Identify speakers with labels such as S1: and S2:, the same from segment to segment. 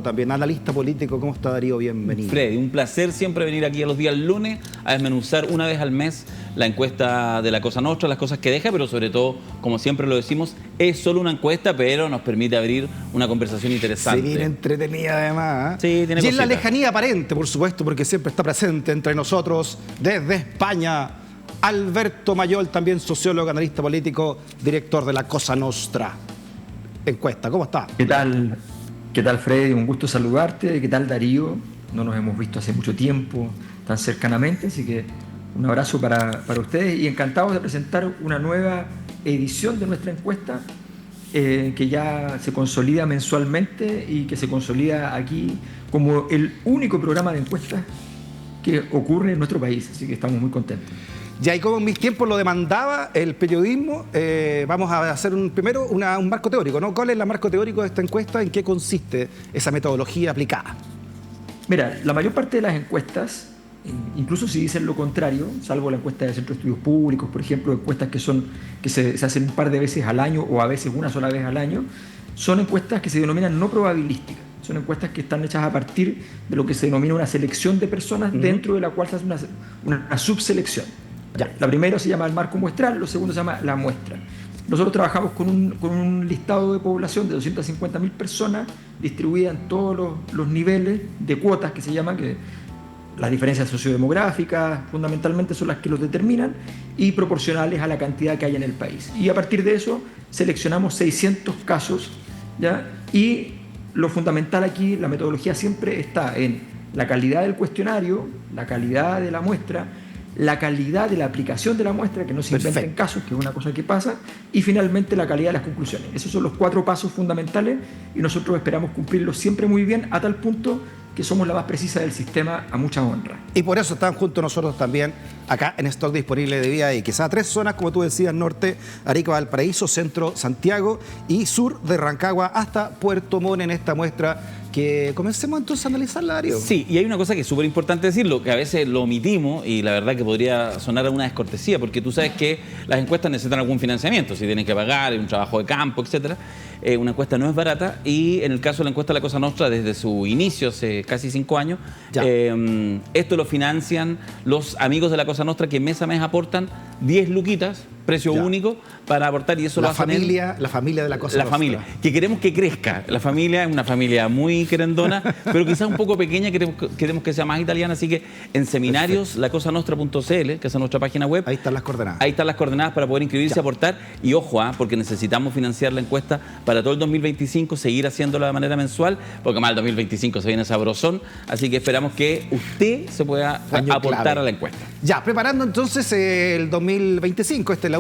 S1: También analista político. ¿Cómo está, Darío? Bienvenido.
S2: Freddy, un placer siempre venir aquí a los días lunes a desmenuzar una vez al mes la encuesta de la Cosa Nostra, las cosas que deja, pero sobre todo, como siempre lo decimos, es solo una encuesta, pero nos permite abrir una conversación interesante.
S1: Sí, bien entretenida además.
S2: Sí, tiene
S1: y en la
S2: cositas.
S1: lejanía aparente, por supuesto, porque siempre está presente entre nosotros desde España, Alberto Mayol, también sociólogo, analista político, director de la Cosa Nostra. Encuesta, ¿cómo está?
S3: ¿Qué tal? ¿Qué tal, Freddy? Un gusto saludarte. ¿Qué tal, Darío? No nos hemos visto hace mucho tiempo, tan cercanamente, así que un abrazo para ustedes y encantados de presentar una nueva edición de nuestra encuesta que ya se consolida mensualmente y que se consolida aquí como el único programa de encuestas que ocurre en nuestro país, así que estamos muy contentos.
S1: Ya, y como en mis tiempos lo demandaba el periodismo, vamos a hacer primero un marco teórico, ¿no? ¿Cuál es el marco teórico de esta encuesta? ¿En qué consiste esa metodología aplicada?
S3: Mira, la mayor parte de las encuestas, incluso si dicen lo contrario, salvo la encuesta del Centro de Estudios Públicos, por ejemplo, encuestas que se hacen un par de veces al año o a veces una sola vez al año, son encuestas que se denominan no probabilísticas. Son encuestas que están hechas a partir de lo que se denomina una selección de personas dentro de la cual se hace una subselección. Ya, la primera se llama el marco muestral, lo segundo se llama la muestra. Nosotros trabajamos con un listado de población de 250.000 personas distribuidas en todos los niveles de cuotas que se llaman, que las diferencias sociodemográficas fundamentalmente son las que los determinan y proporcionales a la cantidad que hay en el país. Y a partir de eso seleccionamos 600 casos, ¿ya? Y lo fundamental aquí, la metodología siempre está en la calidad del cuestionario, la calidad de la muestra, la calidad de la aplicación de la muestra, que no se inventen casos, que es una cosa que pasa, y finalmente la calidad de las conclusiones. Esos son los 4 pasos fundamentales y nosotros esperamos cumplirlos siempre muy bien, a tal punto que somos la más precisa del sistema, a mucha honra.
S1: Y por eso están junto a nosotros también acá en stock disponible de Vía X. A 3 zonas, como tú decías: norte, Arica, Valparaíso, centro, Santiago, y sur de Rancagua hasta Puerto Montt, en esta muestra que comencemos entonces a analizarla, Darío.
S2: Sí, y hay una cosa que es súper importante decirlo, que a veces lo omitimos y la verdad que podría sonar a una descortesía, porque tú sabes que las encuestas necesitan algún financiamiento, si tienen que pagar, un trabajo de campo, etcétera. Una encuesta no es barata y en el caso de la encuesta de la Cosa Nostra, desde su inicio, hace casi 5 años, esto lo financian los amigos de la Cosa Nostra, que mes a mes aportan 10 luquitas, precio único, para aportar, y eso
S1: la familia de la Cosa Nostra.
S2: La familia, que queremos que crezca. La familia es una familia muy querendona, pero quizás un poco pequeña, queremos que sea más italiana, así que en seminarios, lacosanostra.cl, que es nuestra página web.
S1: Ahí están las coordenadas.
S2: Ahí están las coordenadas para poder inscribirse y aportar. Y ojo, porque necesitamos financiar la encuesta para todo el 2025, seguir haciéndola de manera mensual, porque más el 2025 se viene sabrosón, así que esperamos que usted se pueda aportar a la encuesta.
S1: Ya, preparando entonces el 2025, este es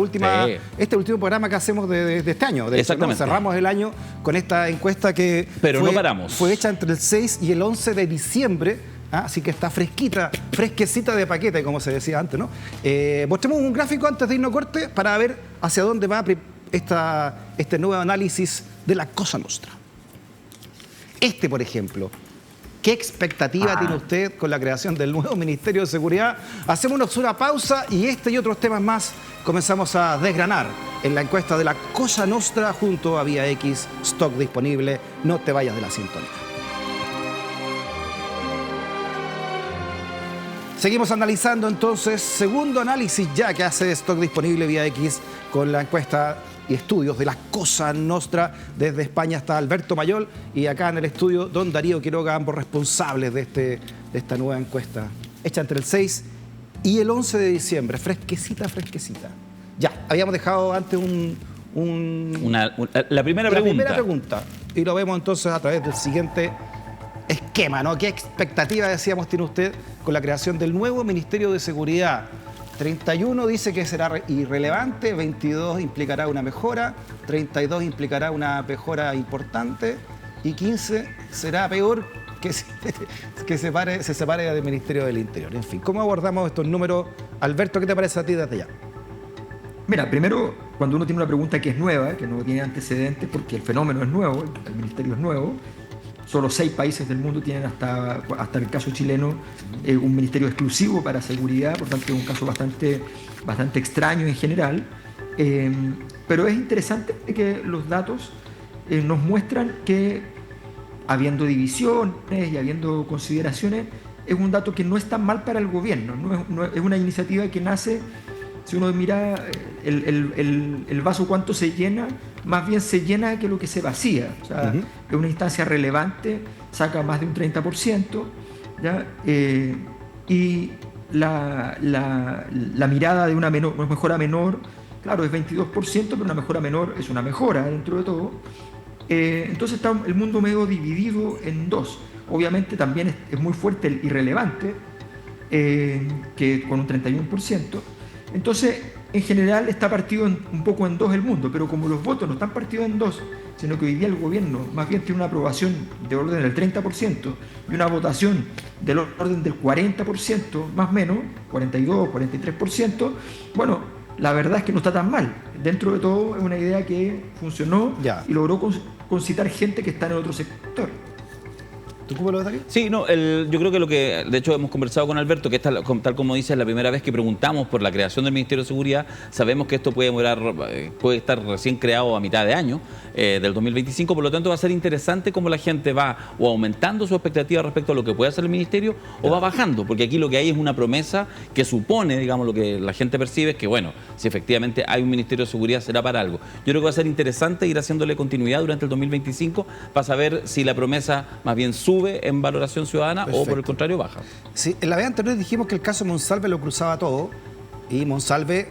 S1: el último programa que hacemos de este año.
S2: Exactamente.
S1: ¿No? Cerramos el año con esta encuesta que
S2: no paramos.
S1: Fue hecha entre el 6 y el 11 de diciembre, así que está fresquecita de paquete, como se decía antes, ¿no? Mostremos un gráfico antes de irnos a corte para ver hacia dónde va este nuevo análisis de la Cosa Nostra. Por ejemplo, ¿qué expectativa tiene usted con la creación del nuevo Ministerio de Seguridad? Hacemos una pausa y y otros temas más comenzamos a desgranar en la encuesta de la Cosa Nostra junto a Vía X, stock disponible. No te vayas de la sintonía. Seguimos analizando entonces, segundo análisis ya que hace stock disponible Vía X con la encuesta y estudios de la Cosa Nostra. Desde España está Alberto Mayol y acá en el estudio don Darío Quiroga, ambos responsables de esta nueva encuesta, hecha entre el 6 y el 11 de diciembre, fresquecita. Ya, habíamos dejado antes
S2: la primera
S1: pregunta, y lo vemos entonces a través del siguiente esquema, ¿no? ¿Qué expectativa, decíamos, tiene usted con la creación del nuevo Ministerio de Seguridad? 31 dice que será irrelevante, 22 implicará una mejora, 32 implicará una mejora importante y 15 será peor que se separe del Ministerio del Interior. En fin, ¿cómo abordamos estos números? Alberto, ¿qué te parece a ti desde ya?
S3: Mira, primero, cuando uno tiene una pregunta que es nueva, que no tiene antecedentes, porque el fenómeno es nuevo, el ministerio es nuevo, solo 6 países del mundo tienen, hasta el caso chileno, un ministerio exclusivo para seguridad, por tanto es un caso bastante extraño en general, pero es interesante que los datos nos muestran que habiendo divisiones y habiendo consideraciones, es un dato que no es tan mal para el gobierno. Es una iniciativa que nace, si uno mira el vaso cuánto se llena, más bien se llena que lo que se vacía. O sea, es una instancia relevante, saca más de un 30%, ¿ya? Y la mirada de una mejora menor, claro, es 22%, pero una mejora menor es una mejora dentro de todo. Entonces está el mundo medio dividido en dos. Obviamente también es muy fuerte el irrelevante, que con un 31%. Entonces, en general está partido un poco en dos el mundo, pero como los votos no están partidos en dos, sino que hoy día el gobierno más bien tiene una aprobación de orden del 30% y una votación del orden del 40%, más o menos, 42, 43%, bueno, la verdad es que no está tan mal. Dentro de todo es una idea que funcionó y logró concitar gente que está en otro sector.
S1: ¿Tú cómo lo ves, Darío?
S2: Sí, no, yo creo que lo que, de hecho, hemos conversado con Alberto, que esta, tal como dice, es la primera vez que preguntamos por la creación del Ministerio de Seguridad. Sabemos que esto puede estar recién creado a mitad de año del 2025, por lo tanto va a ser interesante cómo la gente va o aumentando su expectativa respecto a lo que puede hacer el Ministerio o va bajando, porque aquí lo que hay es una promesa que supone, digamos, lo que la gente percibe es que, bueno, si efectivamente hay un Ministerio de Seguridad será para algo. Yo creo que va a ser interesante ir haciéndole continuidad durante el 2025 para saber si la promesa más bien sube en valoración ciudadana. Perfecto. O por el contrario baja.
S1: Sí, en la vez anterior dijimos que el caso Monsalve lo cruzaba todo y Monsalve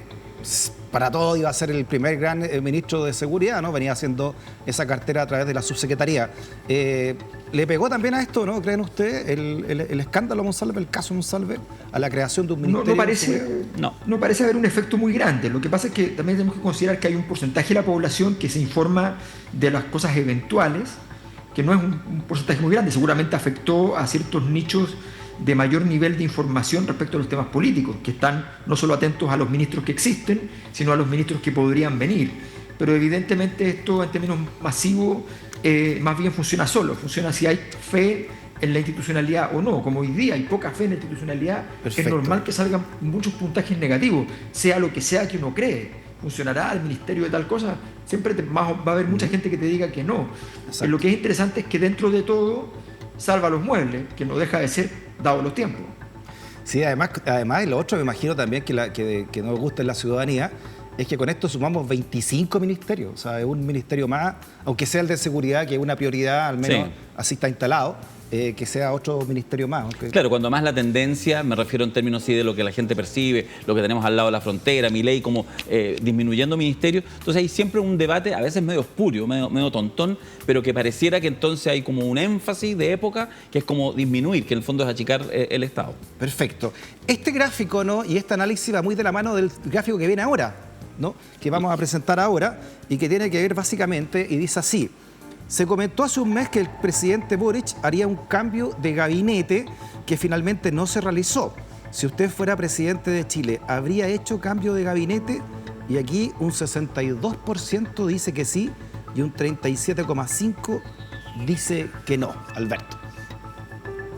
S1: para todo iba a ser el primer gran ministro de Seguridad, ¿no? Venía haciendo esa cartera a través de la subsecretaría. ¿Le pegó también a esto, no? ¿Creen ustedes el escándalo Monsalve, el caso Monsalve, a la creación de un ministerio?
S3: No parece haber un efecto muy grande. Lo que pasa es que también tenemos que considerar que hay un porcentaje de la población que se informa de las cosas eventuales, que no es un porcentaje muy grande, seguramente afectó a ciertos nichos de mayor nivel de información respecto a los temas políticos, que están no solo atentos a los ministros que existen, sino a los ministros que podrían venir. Pero evidentemente esto en términos masivos más bien funciona solo, funciona si hay fe en la institucionalidad o no. Como hoy día hay poca fe en la institucionalidad, Perfecto. Es normal que salgan muchos puntajes negativos, sea lo que sea que uno cree. ¿Funcionará el ministerio de tal cosa? Siempre va a haber mucha gente que te diga que no. Lo que es interesante es que dentro de todo salva los muebles, que no deja de ser dado los tiempos.
S1: Sí, además y lo otro me imagino también que nos gusta en la ciudadanía es que con esto sumamos 25 ministerios, o sea, es un ministerio más, aunque sea el de seguridad, que es una prioridad, al menos así está instalado, que sea otro ministerio más. Aunque...
S2: Claro, cuando más la tendencia, me refiero en términos sí de lo que la gente percibe, lo que tenemos al lado de la frontera, mi ley como disminuyendo ministerios, entonces hay siempre un debate, a veces medio espurio, medio tontón, pero que pareciera que entonces hay como un énfasis de época que es como disminuir, que en el fondo es achicar el Estado.
S1: Perfecto. Este gráfico, ¿no? Y este análisis va muy de la mano del gráfico que viene ahora, ¿no? Que vamos a presentar ahora y que tiene que ver básicamente, y dice así: se comentó hace un mes que el presidente Boric haría un cambio de gabinete que finalmente no se realizó. Si usted fuera presidente de Chile, ¿habría hecho cambio de gabinete? Y aquí un 62% dice que sí y un 37,5% dice que no. Alberto.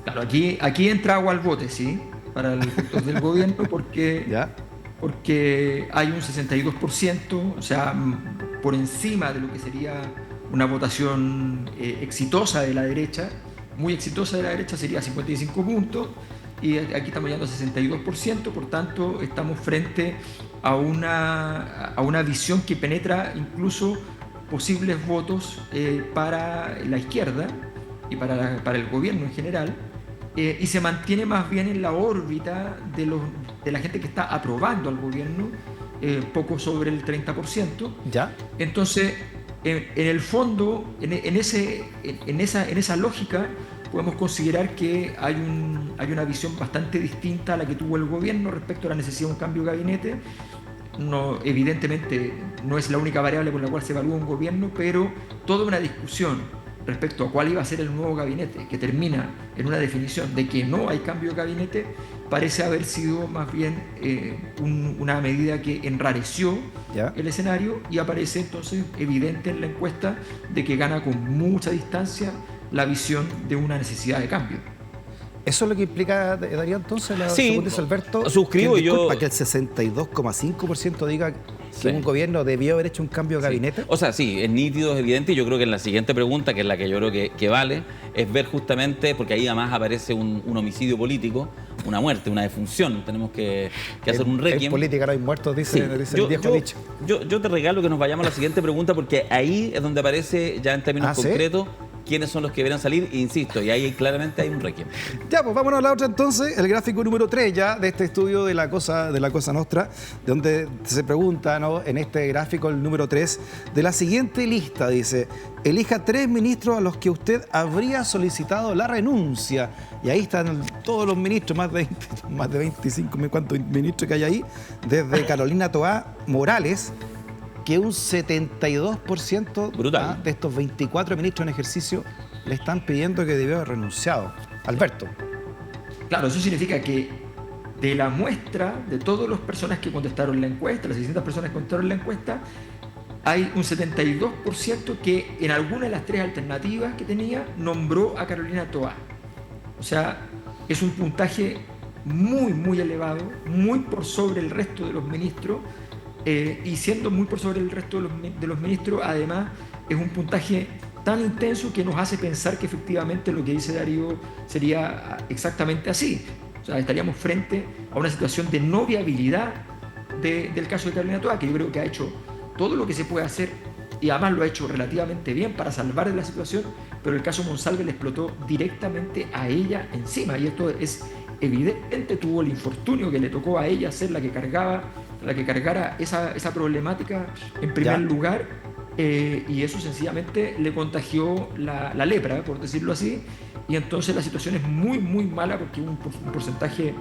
S3: Claro, aquí entra agua al bote, ¿sí? Para los efectos del gobierno, porque... ¿Ya? Porque hay un 62%, o sea, por encima de lo que sería una votación exitosa de la derecha, muy exitosa de la derecha sería 55 puntos, y aquí estamos llegando a 62%, por tanto estamos frente a una visión que penetra incluso posibles votos para la izquierda y para el gobierno en general. Y se mantiene más bien en la órbita de la gente que está aprobando al gobierno, poco sobre el 30%.
S1: ¿Ya?
S3: Entonces, en el fondo, en esa lógica, podemos considerar que hay una visión bastante distinta a la que tuvo el gobierno respecto a la necesidad de un cambio de gabinete. No, evidentemente no es la única variable por la cual se evalúa un gobierno, pero toda una discusión respecto a cuál iba a ser el nuevo gabinete, que termina en una definición de que no hay cambio de gabinete, parece haber sido más bien una medida que enrareció el escenario, y aparece entonces evidente en la encuesta de que gana con mucha distancia la visión de una necesidad de cambio.
S1: ¿Eso es lo que implica, Darío, entonces,
S2: Sí,
S1: según dice Alberto?
S2: suscribo
S1: que,
S2: yo.
S1: Disculpa, que el 62,5% diga
S2: Sí.
S1: que un gobierno debió haber hecho un cambio de gabinete.
S2: O sea, sí, es nítido, es evidente, y yo creo que en la siguiente pregunta, que es la que yo creo que vale, es ver justamente, porque ahí además aparece un homicidio político, una muerte, una defunción, tenemos que hacer un requiem.
S1: En política no hay muertos, dice,
S2: Sí,
S1: dice el viejo dicho.
S2: yo te regalo que nos vayamos a la siguiente pregunta, porque ahí es donde aparece ya en términos
S1: ¿sí?
S2: concretos quiénes son los que deberían salir, e insisto, y ahí claramente hay un requiem.
S1: Ya, pues vámonos a la otra entonces, el gráfico número 3 ya de este estudio de la Cosa Nostra, donde se pregunta, ¿no?, en este gráfico, el número 3, de la siguiente lista, dice, elija 3 ministros a los que usted habría solicitado la renuncia. Y ahí están todos los ministros, más de 25, ¿cuántos ministros que hay ahí? Desde Carolina Toá Morales, que un 72%
S2: Brutal.
S1: de estos 24 ministros en ejercicio le están pidiendo que debió haber renunciado. Alberto.
S3: Claro, eso significa que de la muestra de todas las personas que contestaron la encuesta, las 600 personas que contestaron la encuesta, hay un 72% que en alguna de las 3 alternativas que tenía nombró a Carolina Toá. O sea, es un puntaje muy, muy elevado, muy por sobre el resto de los ministros, y siendo muy por sobre el resto de los ministros, además es un puntaje tan intenso que nos hace pensar que efectivamente lo que dice Darío sería exactamente así. O sea, estaríamos frente a una situación de no viabilidad del caso de Carolina Toá, que yo creo que ha hecho todo lo que se puede hacer y además lo ha hecho relativamente bien para salvar de la situación, pero el caso Monsalve le explotó directamente a ella encima, y esto es evidente. Tuvo el infortunio que le tocó a ella ser la que cargara esa problemática en primer lugar, y eso sencillamente le contagió la lepra, por decirlo así, y entonces la situación es muy, muy mala porque es un porcentaje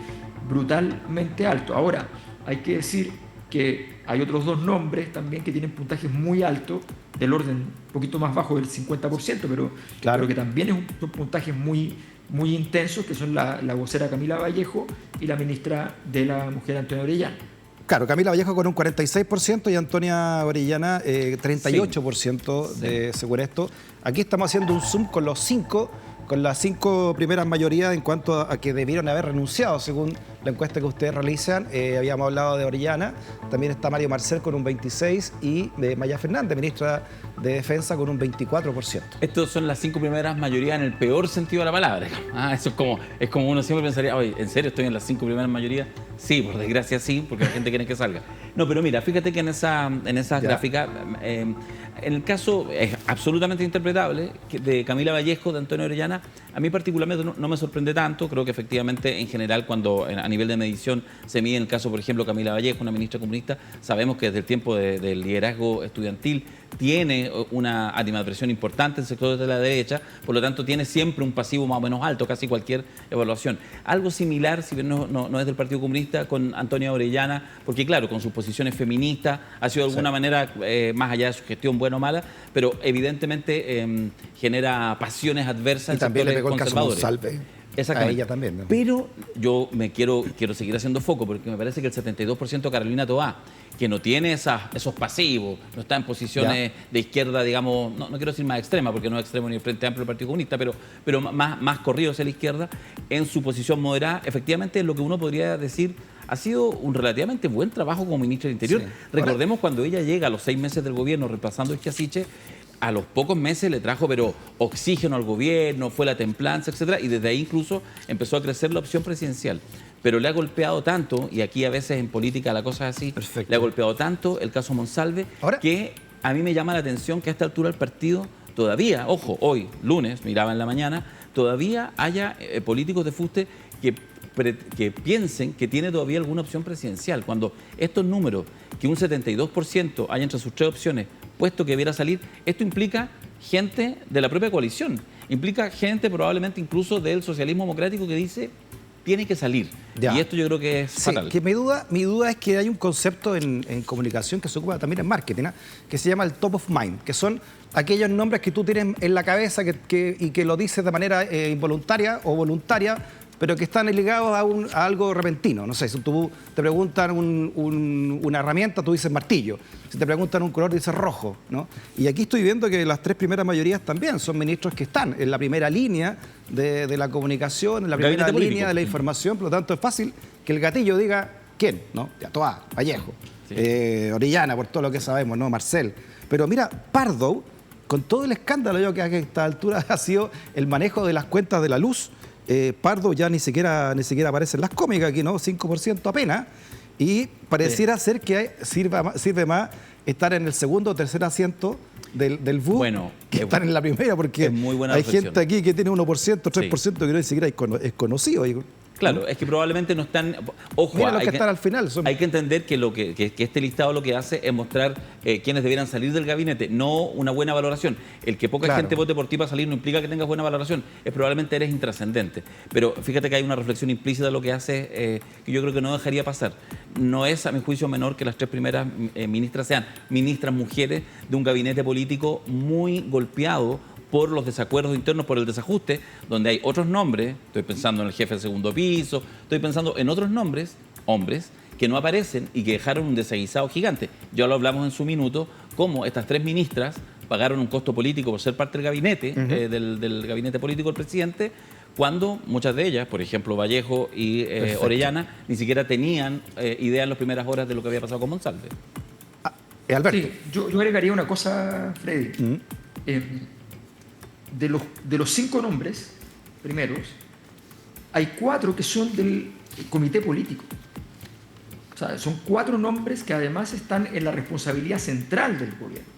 S3: brutalmente alto. Ahora, hay que decir que hay otros 2 nombres también que tienen puntajes muy altos, del orden un poquito más bajo del 50%, pero que también son puntajes muy, muy intensos, que son la vocera Camila Vallejo y la ministra de la Mujer, Antonia Orellana.
S1: Claro, Camila Vallejo con un 46% y Antonia Orellana 38% según esto. Aquí estamos haciendo un zoom con las 5 primeras mayorías en cuanto a que debieron haber renunciado, según la encuesta que ustedes realizan. Habíamos hablado de Orellana, también está Mario Marcel con un 26% y de Maya Fernández, ministra de Defensa, con un 24%.
S2: Estos son las 5 primeras mayorías en el peor sentido de la palabra. Eso es como uno siempre pensaría, oye, ¿en serio estoy en las 5 primeras mayorías? Sí, por desgracia sí, porque la gente quiere que salga. No, pero mira, fíjate que en esa gráfica, en el caso es absolutamente interpretable de Camila Vallejo, de Antonio Orellana, a mí particularmente no me sorprende tanto. Creo que efectivamente, en general, cuando a nivel de medición se mide el caso, por ejemplo, Camila Vallejo, una ministra comunista, sabemos que desde el tiempo del liderazgo estudiantil tiene una animadversión importante en sectores de la derecha, por lo tanto tiene siempre un pasivo más o menos alto, casi cualquier evaluación. Algo similar, si bien no es del Partido Comunista, con Antonia Orellana, porque claro, con sus posiciones feministas, ha sido de alguna manera, más allá de su gestión buena o mala, pero evidentemente genera pasiones adversas
S1: y
S2: en
S1: también
S2: sectores
S1: le pegó el caso
S2: conservadores.
S1: Monsalve.
S2: Exactamente.
S1: A ella también, ¿no?
S2: Pero yo quiero seguir haciendo foco, porque me parece que el 72% de Carolina Toá, que no tiene esos pasivos, no está en posiciones de izquierda, digamos, no quiero decir más extrema, porque no es extremo ni el Frente Amplio del Partido Comunista, pero más corrido hacia la izquierda, en su posición moderada, efectivamente lo que uno podría decir ha sido un relativamente buen trabajo como ministra del Interior. Sí. Recordemos cuando ella llega a los 6 meses del gobierno reemplazando a Esquiasiche, a los pocos meses le trajo oxígeno al gobierno, fue la templanza, etcétera, y desde ahí incluso empezó a crecer la opción presidencial. Pero le ha golpeado tanto, y aquí a veces en política la cosa es así, le ha golpeado tanto el caso Monsalve, que a mí me llama la atención que a esta altura el partido todavía, ojo, hoy, lunes, miraba en la mañana, todavía haya políticos de fuste que piensen que tiene todavía alguna opción presidencial, cuando estos números, que un 72% hay entre sus 3 opciones, puesto que debiera salir, esto implica gente de la propia coalición, implica gente probablemente incluso del socialismo democrático que dice tiene que salir. Y esto yo creo que es fatal.
S1: Que mi duda es que hay un concepto en comunicación que se ocupa también en marketing, que se llama el top of mind, que son aquellos nombres que tú tienes en la cabeza y que lo dices de manera involuntaria o voluntaria pero que están ligados a algo repentino. No sé, si tú te preguntan una herramienta, tú dices martillo. Si te preguntan un color, dices rojo, ¿no? Y aquí estoy viendo que las tres primeras mayorías también son ministros que están en la primera línea de la comunicación, en la primera
S2: Gabinete
S1: línea
S2: político.
S1: de la información, por lo tanto es fácil que el gatillo diga quién, ¿no? Ya, Toá, Vallejo,
S2: Sí.
S1: Orellana, por todo lo que sabemos, ¿no? Marcel. Pero mira, Pardo, con todo el escándalo yo que a esta altura ha sido el manejo de las cuentas de la luz, Pardo ya ni siquiera aparece en las cómicas aquí, ¿no? 5% apenas. Y pareciera ser que sirve más estar en el segundo o tercer asiento del bus
S2: Bueno,
S1: que estar en la primera, porque
S2: es muy buena
S1: hay
S2: reflexión.
S1: gente aquí que tiene 1%, 3% que no ni siquiera es conocido.
S2: Claro, es que probablemente no están... Ojo,
S1: Mira los
S2: hay
S1: que están al final.
S2: Hay que entender que este listado lo que hace es mostrar quiénes debieran salir del gabinete, no una buena valoración. El que poca
S1: Claro.
S2: gente vote por ti para salir no implica que tengas buena valoración, probablemente eres intrascendente. Pero fíjate que hay una reflexión implícita de lo que hace que yo creo que no dejaría pasar. No es, a mi juicio, menor que las tres primeras ministras sean ministras mujeres de un gabinete político muy golpeado por los desacuerdos internos, por el desajuste, donde hay otros nombres, estoy pensando en el jefe del segundo piso, estoy pensando en otros nombres, hombres, que no aparecen y que dejaron un desaguisado gigante. Ya lo hablamos en su minuto, cómo estas tres ministras pagaron un costo político por ser parte del gabinete, del gabinete político del presidente, cuando muchas de ellas, por ejemplo Vallejo y Orellana, ni siquiera tenían idea en las primeras horas de lo que había pasado con Monsalve.
S1: Alberto.
S3: Sí, yo agregaría una cosa, Freddy. De los 5 nombres primeros, hay 4 que son del comité político. O sea, son 4 nombres que además están en la responsabilidad central del gobierno.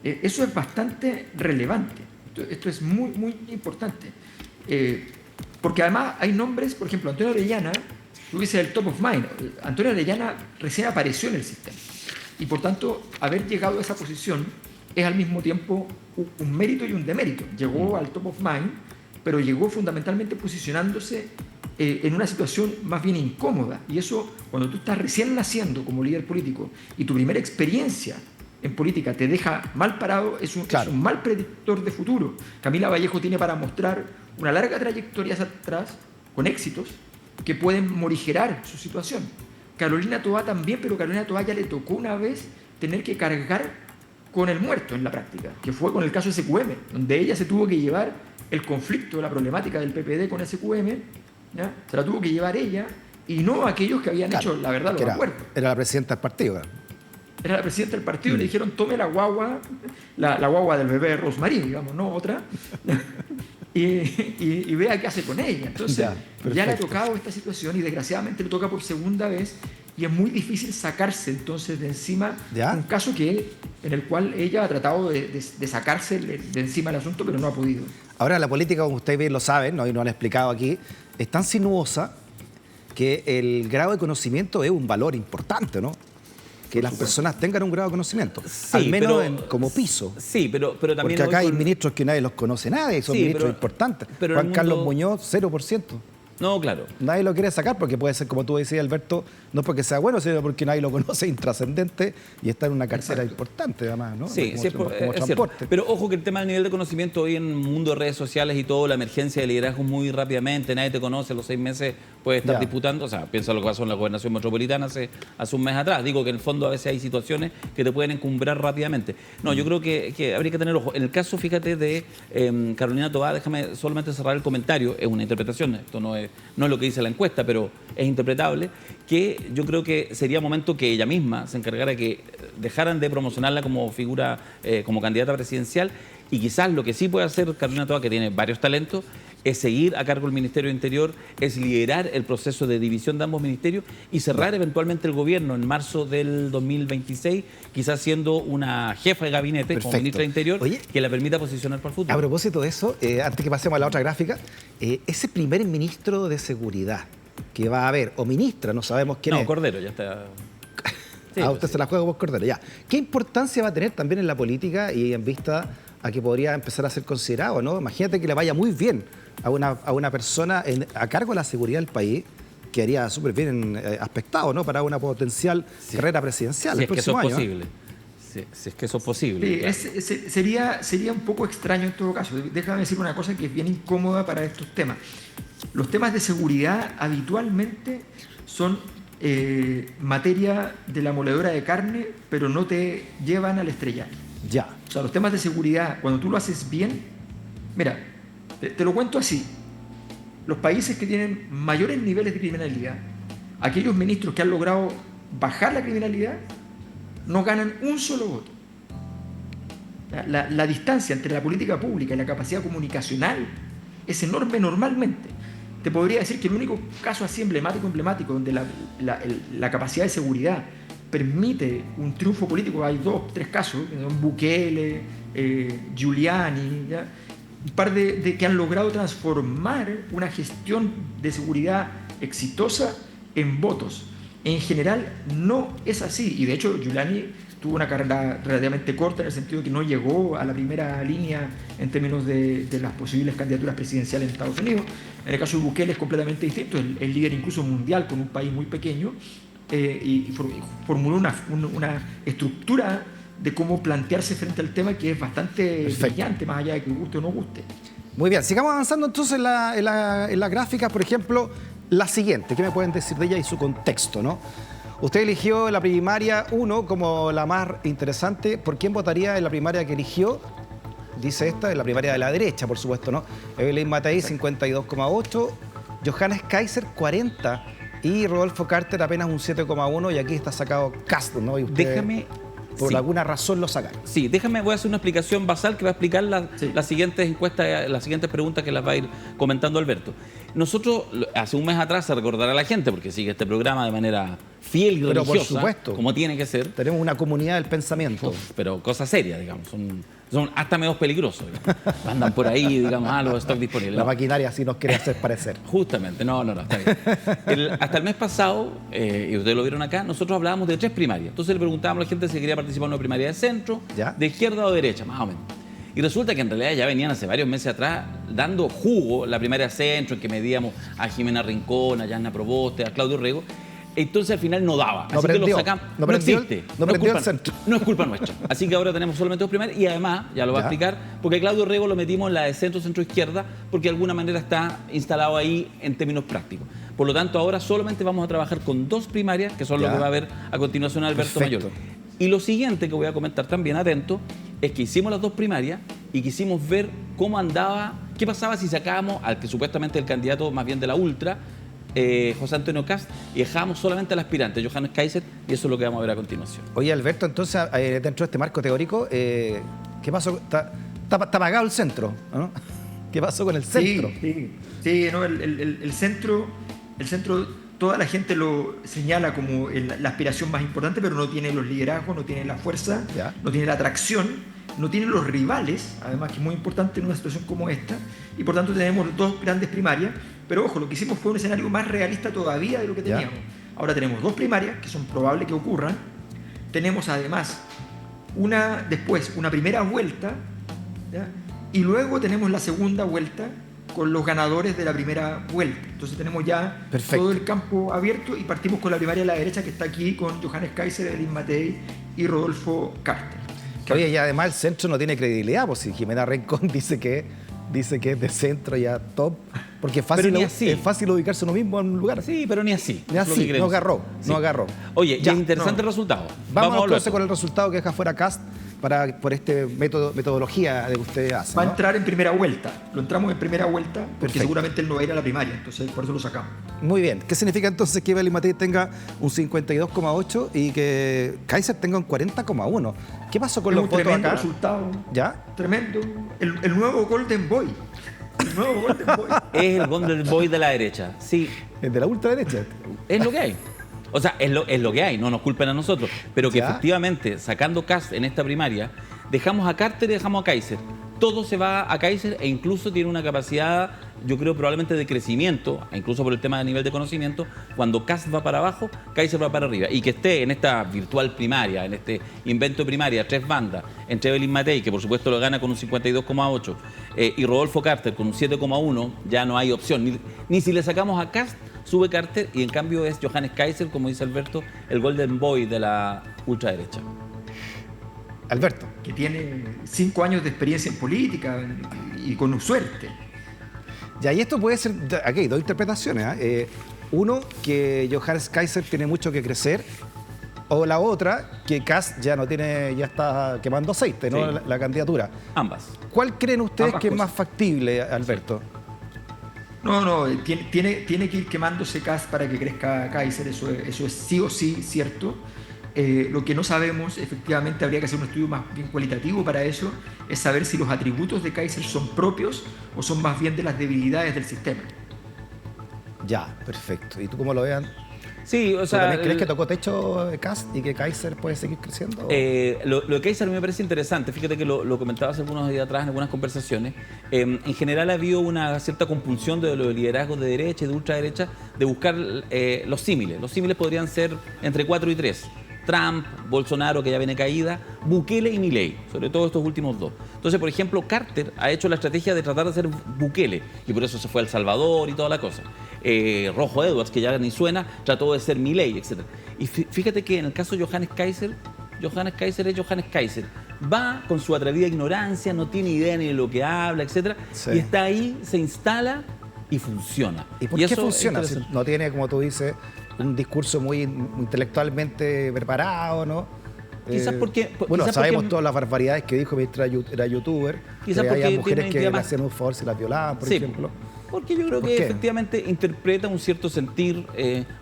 S3: Eso es bastante relevante. Esto es muy, muy importante. Porque además hay nombres, por ejemplo, Antonio Orellana, tú dices el top of mind. Antonio Orellana recién apareció en el sistema. Y por tanto, haber llegado a esa posición es al mismo tiempo un mérito y un demérito. Llegó al top of mind, pero llegó fundamentalmente posicionándose en una situación más bien incómoda. Y eso, cuando tú estás recién naciendo como líder político y tu primera experiencia en política te deja mal parado, es un mal predictor de futuro. Camila Vallejo tiene para mostrar una larga trayectoria hacia atrás, con éxitos, que pueden morigerar su situación. Carolina Toá también, pero Carolina Toá ya le tocó una vez tener que cargar con el muerto en la práctica, que fue con el caso SQM, donde ella se tuvo que llevar el conflicto, la problemática del PPD con SQM, ¿ya? Se la tuvo que llevar ella y no aquellos que habían hecho, la verdad, los acuerdos.
S1: Era la presidenta del partido.
S3: Era la presidenta del partido y le dijeron, tome la guagua, la guagua del bebé Rosmarie, digamos, no otra, y vea qué hace con ella. Entonces, ya le ha tocado esta situación y desgraciadamente le toca por segunda vez y es muy difícil sacarse entonces de encima un caso en el cual ella ha tratado de sacarse de encima el asunto, pero no ha podido.
S1: Ahora, la política, como ustedes bien lo saben, ¿no? Y nos han explicado aquí, es tan sinuosa que el grado de conocimiento es un valor importante, ¿no? Que las personas tengan un grado de conocimiento,
S2: Sí,
S1: al menos
S2: pero,
S1: como piso.
S2: Sí, pero también...
S1: Porque acá hay ministros que nadie los conoce, nadie, son ministros importantes.
S2: Pero
S1: Juan Carlos Muñoz, 0%.
S2: No, claro.
S1: Nadie lo quiere sacar porque puede ser, como tú decías, Alberto, no porque sea bueno, sino porque nadie lo conoce, intrascendente y está en una cartera importante, además, ¿no?
S2: Sí,
S1: como
S2: es
S1: transporte.
S2: cierto. Pero ojo que el tema del nivel de conocimiento hoy en el mundo de redes sociales y todo, la emergencia de liderazgo muy rápidamente, nadie te conoce, a los 6 meses puedes estar disputando, o sea, piensa lo que pasó en la gobernación metropolitana hace un mes atrás. Digo que en el fondo a veces hay situaciones que te pueden encumbrar rápidamente. No, yo creo que habría que tener ojo. En el caso, fíjate, de Carolina Toá, déjame solamente cerrar el comentario, es una interpretación, esto no es lo que dice la encuesta, pero es interpretable, que yo creo que sería momento que ella misma se encargara que dejaran de promocionarla como figura, como candidata presidencial, y quizás lo que sí puede hacer Carolina Toá, que tiene varios talentos, es seguir a cargo del Ministerio del Interior, es liderar el proceso de división de ambos ministerios y cerrar eventualmente el gobierno en marzo del 2026, quizás siendo una jefa de gabinete como ministra del Interior. Oye, que la permita posicionar para el futuro.
S1: A propósito de eso, antes que pasemos a la otra gráfica, ese primer ministro de Seguridad que va a haber, o ministra, no sabemos quién es.
S2: No, Cordero, ya está. Sí,
S1: usted se la juega por Cordero, ya. ¿Qué importancia va a tener también en la política y en vista a que podría empezar a ser considerado, ¿no? Imagínate que le vaya muy bien a una persona a cargo de la seguridad del país, que haría súper bien aspectado, ¿no? Para una potencial carrera presidencial.
S2: Si es que eso es posible. Si es que eso es posible.
S3: Sí, claro. Sería un poco extraño en todo caso. Déjame decir una cosa que es bien incómoda para estos temas. los temas de seguridad habitualmente son materia de la moledora de carne, pero no te llevan al estrellato.
S1: Ya.
S3: O sea, los temas de seguridad, cuando tú lo haces bien, mira, te lo cuento así. Los países que tienen mayores niveles de criminalidad, aquellos ministros que han logrado bajar la criminalidad, no ganan un solo voto. La distancia entre la política pública y la capacidad comunicacional es enorme normalmente. Te podría decir que el único caso así emblemático, donde la capacidad de seguridad permite un triunfo político, hay 2, 3 casos, Bukele, Giuliani, ¿ya? Un par de que han logrado transformar una gestión de seguridad exitosa en votos. En general no es así, y de hecho Giuliani tuvo una carrera relativamente corta en el sentido de que no llegó a la primera línea en términos de las posibles candidaturas presidenciales en Estados Unidos. En el caso de Bukele es completamente distinto, es líder incluso mundial con un país muy pequeño, y formuló una estructura de cómo plantearse frente al tema que es bastante brillante, más allá de que guste o no guste.
S1: Muy bien, sigamos avanzando entonces en la gráfica, por ejemplo, la siguiente. ¿Qué me pueden decir de ella y su contexto, no? Usted eligió la primaria 1 como la más interesante. ¿Por quién votaría en la primaria que eligió? Dice esta, en la primaria de la derecha, por supuesto, ¿no? Evelyn Matei, 52,8, Johannes Kaiser, 40, y Rodolfo Carter apenas un 7,1, y aquí está sacado Castro, ¿no? Y usted, por alguna razón lo sacaron.
S2: Sí, voy a hacer una explicación basal que va a explicar las siguientes encuestas, las siguientes preguntas que las va a ir comentando Alberto. Nosotros, hace un mes atrás, se recordará a la gente, porque sigue este programa de manera fiel y religiosa,
S1: por supuesto,
S2: como tiene que ser.
S1: Tenemos una comunidad del pensamiento.
S2: Pero cosas serias, digamos, son hasta menos peligrosos, digamos. Andan por ahí, digamos, los stocks disponibles.
S1: La maquinaria sí nos quiere hacer parecer.
S2: Justamente, no, está bien. Hasta el mes pasado, y ustedes lo vieron acá, nosotros hablábamos de 3 primarias. Entonces le preguntábamos a la gente si quería participar en una primaria de centro,
S1: ¿ya?,
S2: de izquierda o derecha, más o menos. Y resulta que en realidad ya venían hace varios meses atrás dando jugo la primaria centro, en que medíamos a Jimena Rincón, a Yanna Proboste, a Claudio Rego. Entonces al final no daba.
S1: No
S2: Así
S1: prendió,
S2: que lo sacamos.
S1: no
S2: existe.
S1: No prendió el centro.
S2: No es culpa nuestra. Así que ahora tenemos solamente 2 primarias. Y además, ya lo va a explicar, porque Claudio Rego lo metimos en la de centro-izquierda, porque de alguna manera está instalado ahí en términos prácticos. Por lo tanto, ahora solamente vamos a trabajar con 2 primarias, que son lo que va a ver a continuación Alberto Mayor. Y lo siguiente que voy a comentar también, atento, es que hicimos las 2 primarias y quisimos ver cómo andaba, qué pasaba si sacábamos al que supuestamente es el candidato más bien de la ultra, José Antonio Kast, y dejábamos solamente al aspirante, Johannes Kaiser, y eso es lo que vamos a ver a continuación.
S1: Oye, Alberto, entonces, dentro de este marco teórico, ¿qué pasó? Está apagado el centro, ¿no? ¿Qué pasó con el centro?
S3: Sí, no, el centro, toda la gente lo señala como la aspiración más importante, pero no tiene los liderazgos, no tiene la fuerza, no tiene la atracción, no tiene los rivales, además que es muy importante en una situación como esta, y por tanto tenemos 2 grandes primarias, pero ojo, lo que hicimos fue un escenario más realista todavía de lo que teníamos. Ahora tenemos 2 primarias, que son probables que ocurran, tenemos además después una primera vuelta, ¿ya?, y luego tenemos la segunda vuelta con los ganadores de la primera vuelta. Entonces tenemos ya todo el campo abierto y partimos con la primaria de la derecha, que está aquí con Johannes Kaiser, Evelyn Matei y Rodolfo Carter.
S1: Oye, y además el centro no tiene credibilidad, pues si Jimena Rincón dice que es de centro ya top, porque es fácil ubicarse uno mismo en un lugar.
S2: Sí, pero ni así.
S1: No agarró.
S2: Oye, ya, y es interesante el resultado.
S1: Vamos entonces con el resultado que deja fuera Kast por este metodología de que ustedes hacen.
S3: Va a entrar en primera vuelta. Lo entramos en primera vuelta porque seguramente él no va a ir a la primaria, entonces por eso lo sacamos.
S1: Muy bien. ¿Qué significa entonces que Evelyn Matei tenga un 52,8 y que Kaiser tenga un 40,1? ¿Qué pasó con los votos acá?
S3: Tremendo resultado.
S1: ¿Ya?
S3: Tremendo. El nuevo Golden Boy. El nuevo Golden Boy.
S2: Es el Golden Boy de la derecha. Sí.
S1: El de la ultraderecha.
S2: Es lo que hay. O sea, es lo que hay, no nos culpen a nosotros. Pero que efectivamente, sacando Kast en esta primaria, dejamos a Carter y dejamos a Kaiser. Todo se va a Kaiser e incluso tiene una capacidad, yo creo, probablemente de crecimiento, incluso por el tema de nivel de conocimiento. Cuando Kast va para abajo, Kaiser va para arriba. Y que esté en esta virtual primaria, en este invento de primaria, 3 bandas, entre Evelyn Matei, que por supuesto lo gana con un 52,8, y Rodolfo Carter con un 7,1, ya no hay opción. Ni si le sacamos a Kast, sube Carter, y en cambio es Johannes Kaiser, como dice Alberto, el Golden Boy de la ultraderecha.
S1: Alberto.
S3: Que tiene 5 años de experiencia en política y con suerte.
S1: Ya, y esto puede ser, aquí hay dos interpretaciones. Uno, que Johannes Kaiser tiene mucho que crecer, o la otra, que Kast ya está quemando aceite, ¿no?
S2: Sí.
S1: La candidatura.
S2: Ambas.
S1: ¿Cuál creen ustedes
S3: Ambas
S1: que es
S3: cosas.
S1: más factible, Alberto?
S3: No, tiene que ir quemándose Kast para que crezca Kaiser, eso es sí o sí cierto. Lo que no sabemos, efectivamente habría que hacer un estudio más bien cualitativo para eso, es saber si los atributos de Kaiser son propios o son más bien de las debilidades del sistema.
S1: Ya, perfecto. ¿Y tú cómo lo vean?
S2: Sí, o
S1: ¿Tú
S2: sea,
S1: también crees que tocó techo Kast y que Kaiser puede seguir creciendo?
S2: lo de Kaiser me parece interesante. Fíjate que lo comentaba hace algunos días atrás en algunas conversaciones. En general ha habido una cierta compulsión de los liderazgos de derecha y de ultraderecha de buscar los símiles. Los símiles podrían ser entre 4 y 3. Trump, Bolsonaro, que ya viene caída, Bukele y Milei, sobre todo estos últimos dos. Entonces, por ejemplo, Carter ha hecho la estrategia de tratar de ser Bukele, y por eso se fue a El Salvador y toda la cosa. Rojo Edwards, que ya ni suena, trató de ser Milei, etc. Y fíjate que en el caso de Johannes Kaiser es Johannes Kaiser. Va con su atrevida ignorancia, no tiene idea ni de lo que habla, etc.
S1: Sí.
S2: Y está ahí, se instala y funciona.
S1: ¿Y por qué
S2: eso
S1: funciona?
S2: es
S1: Si
S2: interesante.
S1: no tiene, como tú dices, un discurso muy intelectualmente preparado, ¿no?
S2: Quizás porque...
S1: Bueno,
S2: quizás
S1: sabemos
S2: porque-
S1: todas las barbaridades que dijo mientras era youtuber.
S2: Quizás
S1: que
S2: porque
S1: había
S2: tiene
S1: mujeres
S2: una
S1: que
S2: identidad
S1: le
S2: más-
S1: hacían un favor si las violaban, por
S2: Sí,
S1: ejemplo.
S2: porque yo creo
S1: ¿Por
S2: que
S1: qué?
S2: efectivamente interpreta un cierto sentir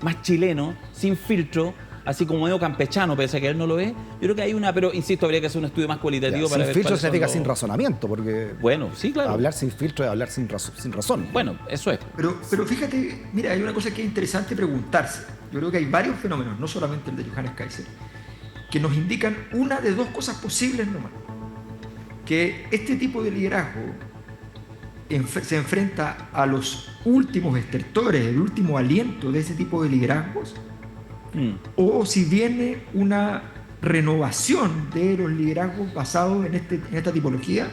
S2: más chileno, sin filtro, así como medio campechano, pese a que él no lo es. Yo creo que hay una, pero insisto, habría que hacer un estudio más cualitativo
S1: Ya,
S2: para
S1: sin
S2: ver
S1: filtro
S2: cuáles son
S1: significa
S2: los-
S1: sin razonamiento, porque
S2: Bueno, sí, claro.
S1: hablar sin filtro es hablar sin razón.
S2: Bueno, eso es.
S3: Pero fíjate, mira, hay una cosa que es interesante preguntarse. Yo creo que hay varios fenómenos, no solamente el de Johannes Kaiser, que nos indican una de dos cosas posibles nomás. Que este tipo de liderazgo se enfrenta a los últimos estertores, el último aliento de ese tipo de liderazgos, o si viene una renovación de los liderazgos basados en esta tipología,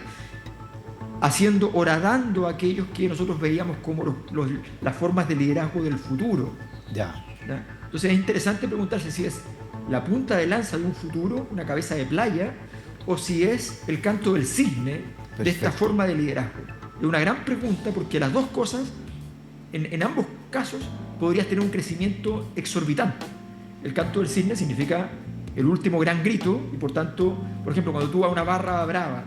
S3: horadando a aquellos que nosotros veíamos como las formas de liderazgo del futuro.
S1: Ya.
S3: ¿Ya? Entonces es interesante preguntarse si es la punta de lanza de un futuro, una cabeza de playa, o si es el canto del cisne de esta
S1: Perfecto.
S3: forma de liderazgo. Es una gran pregunta porque las dos cosas, en ambos casos, podrías tener un crecimiento exorbitante. El canto del cisne significa el último gran grito y por tanto, por ejemplo, cuando tú a una barra brava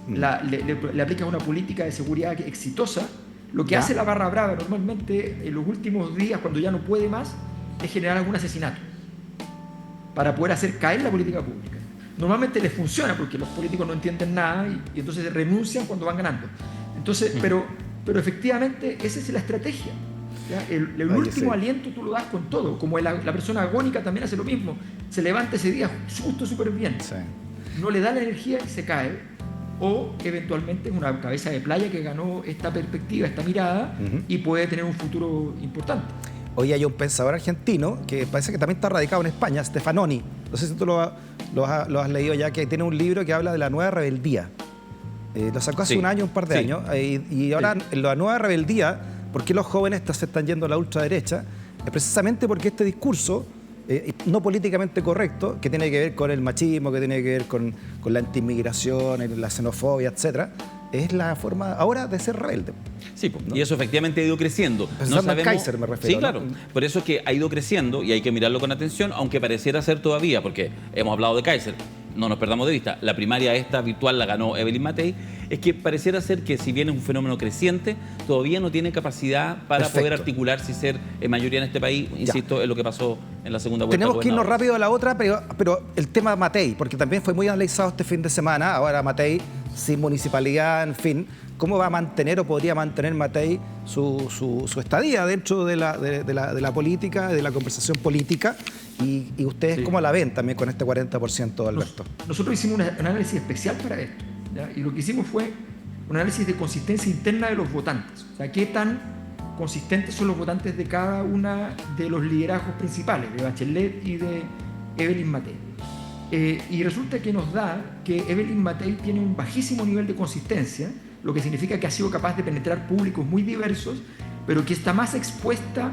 S3: le aplicas una política de seguridad exitosa, lo que
S1: ¿Ya?
S3: hace la barra brava normalmente en los últimos días, cuando ya no puede más, es generar algún asesinato para poder hacer caer la política pública. Normalmente les funciona porque los políticos no entienden nada y entonces renuncian cuando van ganando. Entonces, pero efectivamente esa es la estrategia. ¿Ya? El
S1: Ay,
S3: último
S1: sí.
S3: aliento tú lo das con todo, como la persona agónica también hace lo mismo, se levanta ese día justo súper bien,
S1: Sí.
S3: no le da la energía y se cae, o eventualmente es una cabeza de playa que ganó esta perspectiva, esta mirada,
S1: Ujú.
S3: y puede tener un futuro importante.
S1: Hoy hay un pensador argentino que parece que también está radicado en España, Stefanoni. No sé si tú lo has leído ya, que tiene un libro que habla de la nueva rebeldía. Lo sacó hace
S2: Sí,
S1: un año, un par de
S2: sí.
S1: años. Y ahora en la nueva rebeldía, ¿por qué los jóvenes se están yendo a la ultraderecha? Es precisamente porque este discurso no políticamente correcto, que tiene que ver con el machismo, que tiene que ver con la antiinmigración, la xenofobia, etcétera, es la forma ahora de ser rebelde.
S2: Sí, po, y eso efectivamente ha ido creciendo.
S1: Pensando en Kaiser, me refiero,
S2: Sí,
S1: ¿no?
S2: claro. Por eso es que ha ido creciendo y hay que mirarlo con atención, aunque pareciera ser todavía, porque hemos hablado de Kaiser, no nos perdamos de vista, la primaria esta virtual la ganó Evelyn Matei, es que pareciera ser que si bien es un fenómeno creciente, todavía no tiene capacidad para
S1: Perfecto.
S2: poder articularse y ser mayoría en este país, insisto, es lo que pasó en la segunda vuelta.
S1: Tenemos
S2: al
S1: que irnos
S2: gobernador.
S1: rápido a la otra, pero el tema Matei, porque también fue muy analizado este fin de semana. Ahora Matei, sin municipalidad, en fin, ¿cómo va a mantener o podría mantener Matei su estadía dentro de la política, de la conversación política? Y ustedes,
S3: Sí.
S1: ¿cómo la ven también con este 40%, Alberto?
S3: Nosotros hicimos un análisis especial para esto, ¿ya? Y lo que hicimos fue un análisis de consistencia interna de los votantes. O sea, qué tan consistentes son los votantes de cada una de los liderazgos principales, de Bachelet y de Evelyn Matei. Y resulta que nos da que Evelyn Matei tiene un bajísimo nivel de consistencia, lo que significa que ha sido capaz de penetrar públicos muy diversos, pero que está más expuesta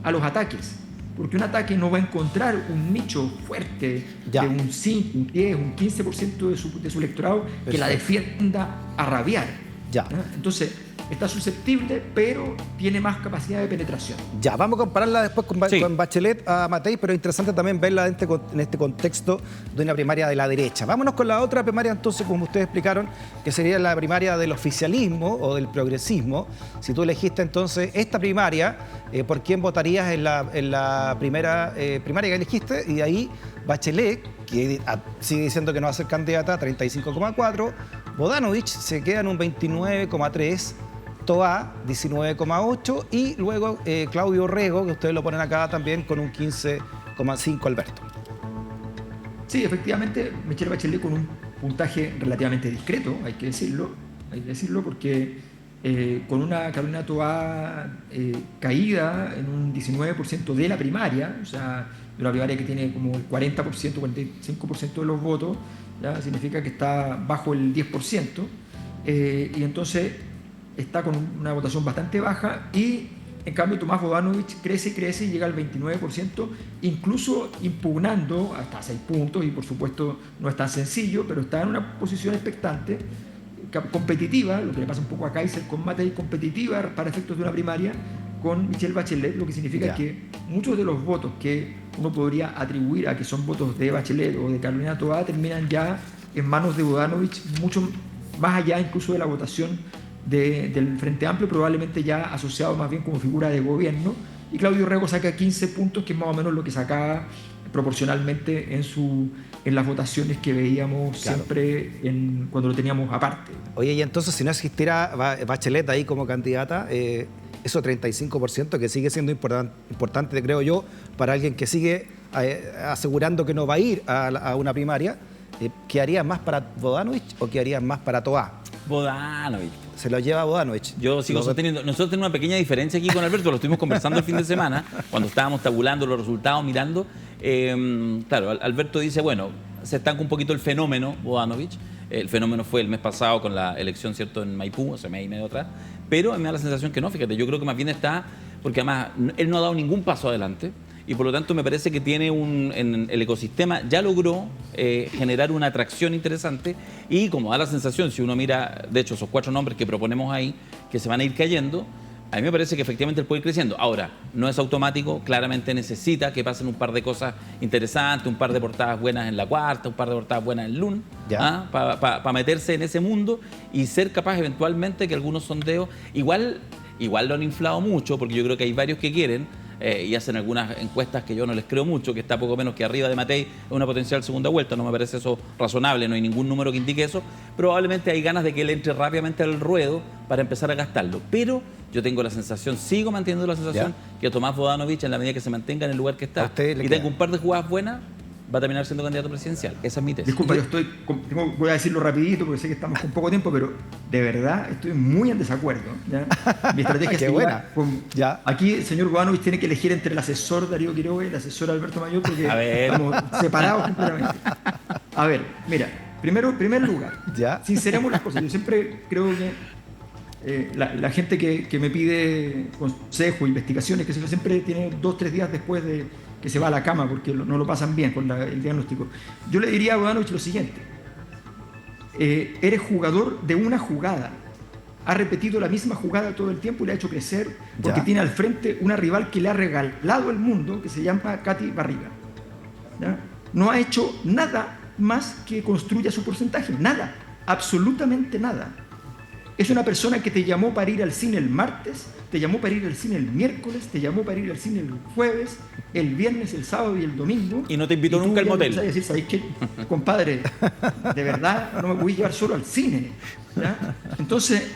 S3: a los ataques. Porque un ataque no va a encontrar un nicho fuerte
S1: Ya.
S3: de un 5, un 10, un 15% de su electorado que la
S1: Perfecto.
S3: defienda a rabiar.
S1: Ya.
S3: Entonces, está susceptible, pero tiene más capacidad de penetración.
S1: Ya, vamos a compararla después con Bachelet a Matei, pero es interesante también verla en este contexto de una primaria de la derecha. Vámonos con la otra primaria, entonces, como ustedes explicaron, que sería la primaria del oficialismo o del progresismo. Si tú elegiste entonces esta primaria, ¿por quién votarías en la primera primaria que elegiste? Y de ahí Bachelet, que sigue diciendo que no va a ser candidata, 35,4%. Bodanovich se queda en un 29,3%. Toá, 19,8%, y luego Claudio Rego, que ustedes lo ponen acá también, con un 15,5%, Alberto.
S3: Sí, efectivamente, Michelle Bachelet con un puntaje relativamente discreto, hay que decirlo porque con una Carolina Toá caída en un 19% de la primaria, o sea, de una primaria que tiene como el 40%, 45% de los votos, ¿ya? Significa que está bajo el 10%, y entonces está con una votación bastante baja, y en cambio Tomás Bodanovich crece y llega al 29%, incluso impugnando hasta 6 puntos, y por supuesto no es tan sencillo, pero está en una posición expectante, competitiva, lo que le pasa un poco a Kaiser con Matei, competitiva para efectos de una primaria con Michelle Bachelet, lo que significa que muchos de los votos que uno podría atribuir a que son votos de Bachelet o de Carolina Toá terminan ya en manos de Bodanovich, mucho más allá incluso de la votación del Frente Amplio, probablemente ya asociado más bien como figura de gobierno, y Claudio Rego saca 15 puntos, que es más o menos lo que sacaba proporcionalmente en las votaciones que veíamos siempre cuando lo teníamos aparte.
S1: Oye, y entonces si no existiera Bachelet ahí como candidata, eso 35% que sigue siendo importante, creo yo, para alguien que sigue asegurando que no va a ir a una primaria, ¿qué haría más para Bodanovich o qué haría más para Toá?
S2: Bodanovich.
S1: Se lo lleva Bodanovich.
S2: Yo sigo sosteniendo. Nosotros tenemos una pequeña diferencia aquí con Alberto, lo estuvimos conversando el fin de semana, cuando estábamos tabulando los resultados, mirando. Claro, Alberto dice, bueno, se estanca un poquito el fenómeno Bodanovich. El fenómeno fue el mes pasado con la elección, ¿cierto?, en Maipú, hace mes y medio atrás. Pero me da la sensación que no, fíjate, yo creo que más bien está, porque además él no ha dado ningún paso adelante, y por lo tanto me parece que tiene en el ecosistema, ya logró generar una atracción interesante, y como da la sensación, si uno mira, de hecho, esos 4 nombres que proponemos ahí, que se van a ir cayendo, a mí me parece que efectivamente él puede ir creciendo. Ahora, no es automático, claramente necesita que pasen un par de cosas interesantes, un par de portadas buenas en La Cuarta, un par de portadas buenas en LUN, para meterse en ese mundo y ser capaz eventualmente que algunos sondeos, igual lo han inflado mucho, porque yo creo que hay varios que quieren, y hacen algunas encuestas que yo no les creo mucho, que está poco menos que arriba de Matei en una potencial segunda vuelta. No me parece eso razonable, no hay ningún número que indique eso. Probablemente hay ganas de que él entre rápidamente al ruedo para empezar a gastarlo. Pero yo tengo la sensación, sigo manteniendo la sensación, que Tomás Bodanovich, en la medida que se mantenga en el lugar que está, y tenga un par de jugadas buenas, va a terminar siendo candidato presidencial. Esa es mi tesis.
S3: Disculpa, voy a decirlo rapidito porque sé que estamos con poco tiempo, pero de verdad estoy muy en desacuerdo, ¿ya? Mi estrategia es buena. Aquí el señor Bodanovich tiene que elegir entre el asesor Darío Quiroga y el asesor Alberto Mayor, porque estamos separados completamente. A ver, mira, en primer lugar, sinceremos las cosas. Yo siempre creo que la gente que me pide consejo, investigaciones, que siempre tiene 2-3 días después de que se va a la cama porque no lo pasan bien con el diagnóstico. Yo le diría a Bodanovich lo siguiente: eres jugador de una jugada, ha repetido la misma jugada todo el tiempo y le ha hecho crecer, porque tiene al frente una rival que le ha regalado el mundo, que se llama Katy Barriga, ¿ya? No ha hecho nada más que construya su porcentaje, nada, absolutamente nada. Es una persona que te llamó para ir al cine el martes, te llamó para ir al cine el miércoles, te llamó para ir al cine el jueves, el viernes, el sábado y el domingo.
S2: Y no te invitó nunca al motel.
S3: Y decir, ¿sabes qué, compadre? De verdad, no me voy a llevar solo al cine, ¿ya? Entonces,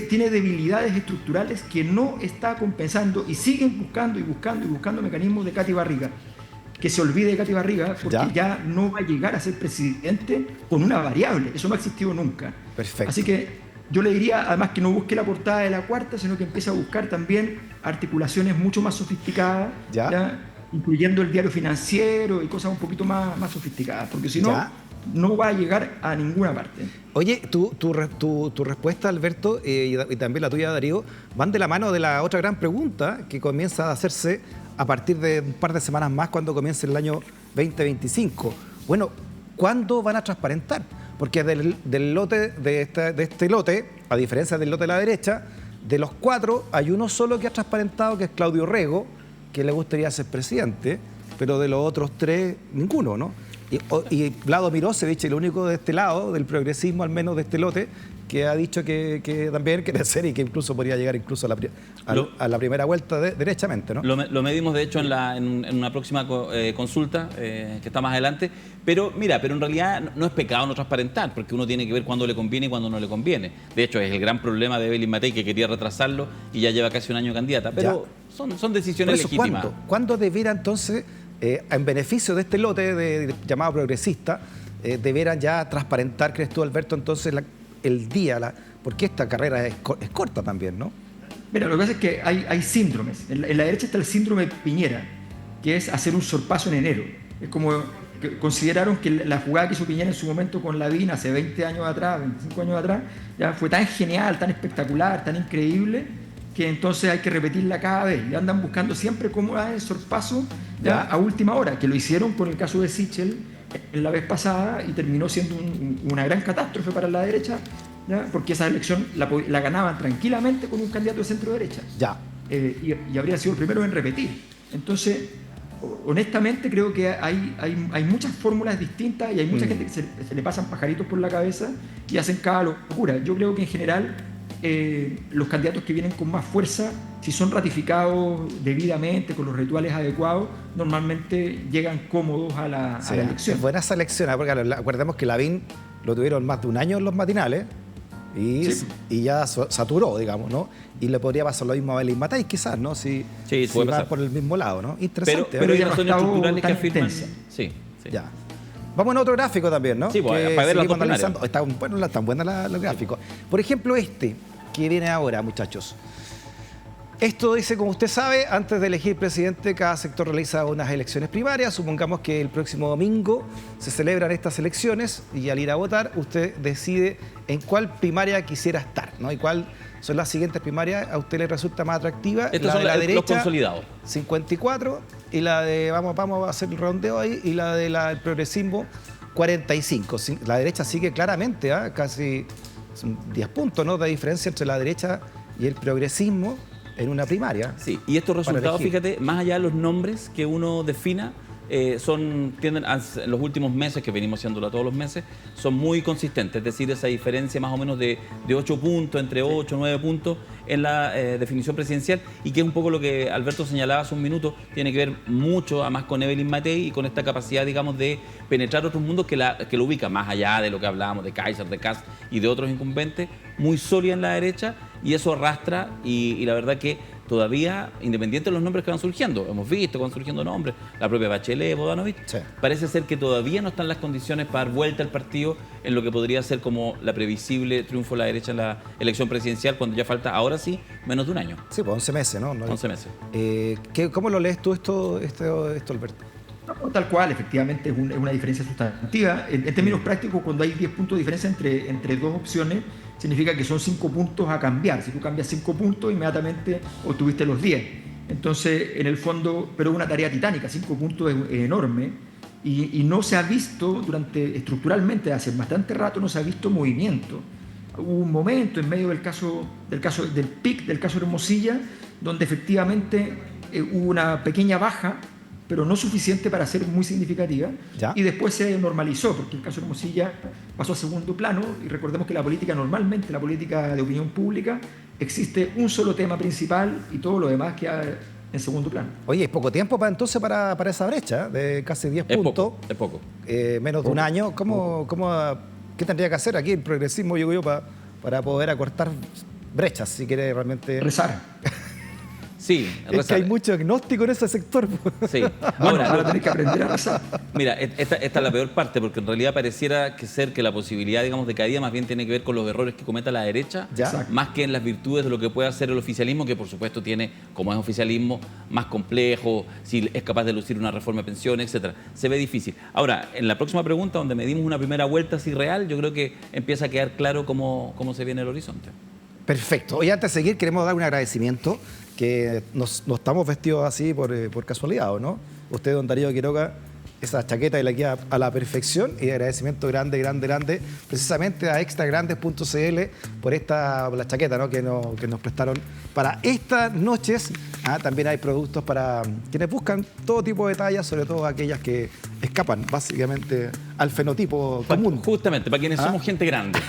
S3: tiene debilidades estructurales que no está compensando, y siguen buscando mecanismos de Katy Barriga. Que se olvide de Katy Barriga, porque ya no va a llegar a ser presidente con una variable. Eso no ha existido nunca.
S1: Perfecto.
S3: Así que yo le diría, además, que no busque la portada de La Cuarta, sino que empiece a buscar también articulaciones mucho más sofisticadas, ¿ya? Incluyendo el diario financiero y cosas un poquito más sofisticadas, porque si no, no va a llegar a ninguna parte.
S1: Oye, tu respuesta, Alberto, y también la tuya, Darío, van de la mano de la otra gran pregunta que comienza a hacerse a partir de un par de semanas más, cuando comience el año 2025. Bueno, ¿cuándo van a transparentar? Porque del lote, de este lote, a diferencia del lote de la derecha, de los 4 hay uno solo que ha transparentado, que es Claudio Rego, que le gustaría ser presidente, pero de los otros 3, ninguno, ¿no? Y Vlado Mirosevich, el único de este lado, del progresismo, al menos de este lote, que ha dicho que también quiere ser y que incluso podría llegar incluso a la primera vuelta derechamente, ¿no?
S2: Lo medimos, de hecho, en una próxima consulta que está más adelante. Pero mira, en realidad no es pecado no transparentar, porque uno tiene que ver cuándo le conviene y cuándo no le conviene. De hecho, es el gran problema de Evelyn Matei, que quería retrasarlo y ya lleva casi un año candidata. Pero son decisiones legítimas.
S1: ¿Cuándo debiera entonces, en beneficio de este lote llamado progresista, debieran ya transparentar, crees tú, Alberto, entonces el día, porque esta carrera es corta también, ¿no?
S3: Mira, lo que pasa es que hay síndromes. En la derecha está el síndrome Piñera, que es hacer un sorpaso en enero. Es como que consideraron que la jugada que hizo Piñera en su momento con Lavín hace 20 años atrás, 25 años atrás, ya fue tan genial, tan espectacular, tan increíble, que entonces hay que repetirla cada vez. Y andan buscando siempre cómo dar el sorpaso a última hora, que lo hicieron con el caso de Sichel en la vez pasada y terminó siendo una gran catástrofe para la derecha, ¿ya? Porque esa elección la ganaban tranquilamente con un candidato de centro-derecha. Y habría sido el primero en repetir. Entonces, honestamente, creo que hay muchas fórmulas distintas y hay mucha gente que se le pasan pajaritos por la cabeza y hacen cada locura. Yo creo que en general los candidatos que vienen con más fuerza, si son ratificados debidamente, con los rituales adecuados, normalmente llegan cómodos a la elección.
S1: Es buena esa elección, porque acordemos que Lavín lo tuvieron más de un año en los matinales y ya saturó, digamos, ¿no? Y le podría pasar lo mismo a Evelyn Matei, quizás, ¿no? Si va por el mismo lado, ¿no? Interesante.
S2: Pero hay razones estructurales que afirman. Sí.
S1: Ya. Vamos a otro gráfico también, ¿no?
S2: Sí, para ver las dos primarias.
S1: Están buenos los gráficos. Por ejemplo, que viene ahora, muchachos. Esto dice, como usted sabe, antes de elegir presidente, cada sector realiza unas elecciones primarias. Supongamos que el próximo domingo se celebran estas elecciones y al ir a votar, usted decide en cuál primaria quisiera estar, ¿no? Y cuál son las siguientes primarias a usted le resulta más atractiva.
S2: Estos son la derecha, los consolidados.
S1: 54, y la de, vamos a hacer el rondeo ahí, y la del progresismo, 45. La derecha sigue claramente, casi 10 puntos, ¿no?, de diferencia entre la derecha y el progresismo en una primaria.
S2: Sí, y estos resultados, fíjate, más allá de los nombres que uno defina, tienden en los últimos meses, que venimos haciéndolo todos los meses, son muy consistentes. Es decir, esa diferencia más o menos de 8 puntos, entre 8 o 9 puntos en la definición presidencial, y que es un poco lo que Alberto señalaba hace un minuto, tiene que ver mucho además con Evelyn Matei y con esta capacidad, digamos, de penetrar otros mundos que lo ubica más allá de lo que hablábamos de Kaiser, de Kast y de otros incumbentes, muy sólida en la derecha, y eso arrastra, y la verdad que todavía, independiente de los nombres que van surgiendo, hemos visto que van surgiendo nombres, la propia Bachelet, Bodanovich, parece ser que todavía no están las condiciones para dar vuelta al partido en lo que podría ser como la previsible triunfo de la derecha en la elección presidencial, cuando ya falta, ahora sí, menos de un año.
S1: Sí, pues 11 meses, ¿no?
S2: 11 meses.
S1: ¿Cómo lo lees tú esto Alberto?
S3: No, tal cual, efectivamente es una diferencia sustantiva. En términos prácticos, cuando hay 10 puntos de diferencia entre dos opciones, significa que son 5 puntos a cambiar. Si tú cambias 5 puntos, inmediatamente obtuviste los 10. Entonces, en el fondo, pero es una tarea titánica, 5 puntos es enorme, y no se ha visto estructuralmente, hace bastante rato no se ha visto movimiento. Hubo un momento en medio del pic del caso Hermosilla, donde efectivamente hubo una pequeña baja, pero no suficiente para ser muy significativa, y después se normalizó, porque el caso Hermosilla pasó a segundo plano, y recordemos que normalmente la política de opinión pública, existe un solo tema principal y todo lo demás queda en segundo plano.
S1: Oye, es poco tiempo entonces para esa brecha de casi 10 puntos.
S2: Es poco.
S1: Menos de un año. ¿Qué tendría que hacer aquí el progresismo, yo, para poder acortar brechas, si quiere realmente?
S3: Rezar.
S2: Sí,
S1: es que hay mucho agnóstico en ese sector.
S2: Sí.
S3: Ahora tenés que aprender a rezar.
S2: Mira, esta es la peor parte, porque en realidad pareciera que la posibilidad, digamos, de caída más bien tiene que ver con los errores que cometa la derecha, más que en las virtudes de lo que puede hacer el oficialismo, que por supuesto tiene, como es oficialismo, más complejo, si es capaz de lucir una reforma de pensiones, etcétera. Se ve difícil. Ahora, en la próxima pregunta, donde medimos una primera vuelta así real, yo creo que empieza a quedar claro cómo se viene el horizonte.
S1: Perfecto. Hoy, antes de seguir, queremos dar un agradecimiento, que no estamos vestidos así por casualidad, ¿no? Usted, don Darío Quiroga, esa chaqueta y la queda a la perfección. Y agradecimiento grande, grande, grande, precisamente a extragrandes.cl por la chaqueta, ¿no? que nos prestaron para estas noches. También hay productos para quienes buscan todo tipo de tallas, sobre todo aquellas que escapan básicamente al fenotipo común.
S2: Justamente, para quienes somos gente grande.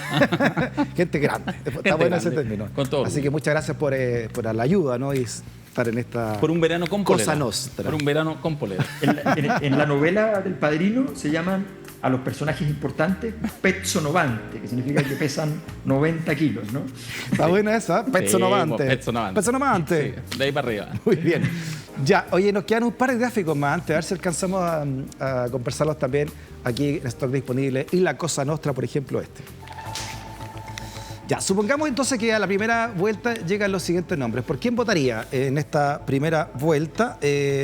S1: Gente grande. Está bueno ese término. Así que muchas gracias por la ayuda, ¿no? Y estar en esta
S2: por un verano con polera.
S1: Cosa nostra.
S2: Por un verano con polera.
S3: En la novela del Padrino se llaman a los personajes importantes pezzonovante, que significa que pesan 90 kilos, ¿no?
S1: Está buena esa, pezzonovante.
S2: Pezzonovante. Sí, de ahí para arriba.
S1: Muy bien. Ya, oye, nos quedan un par de gráficos más antes, a ver si alcanzamos a conversarlos también aquí en stock disponible. Y la cosa nostra, por ejemplo, este. Ya, supongamos entonces que a la primera vuelta llegan los siguientes nombres. ¿Por quién votaría en esta primera vuelta?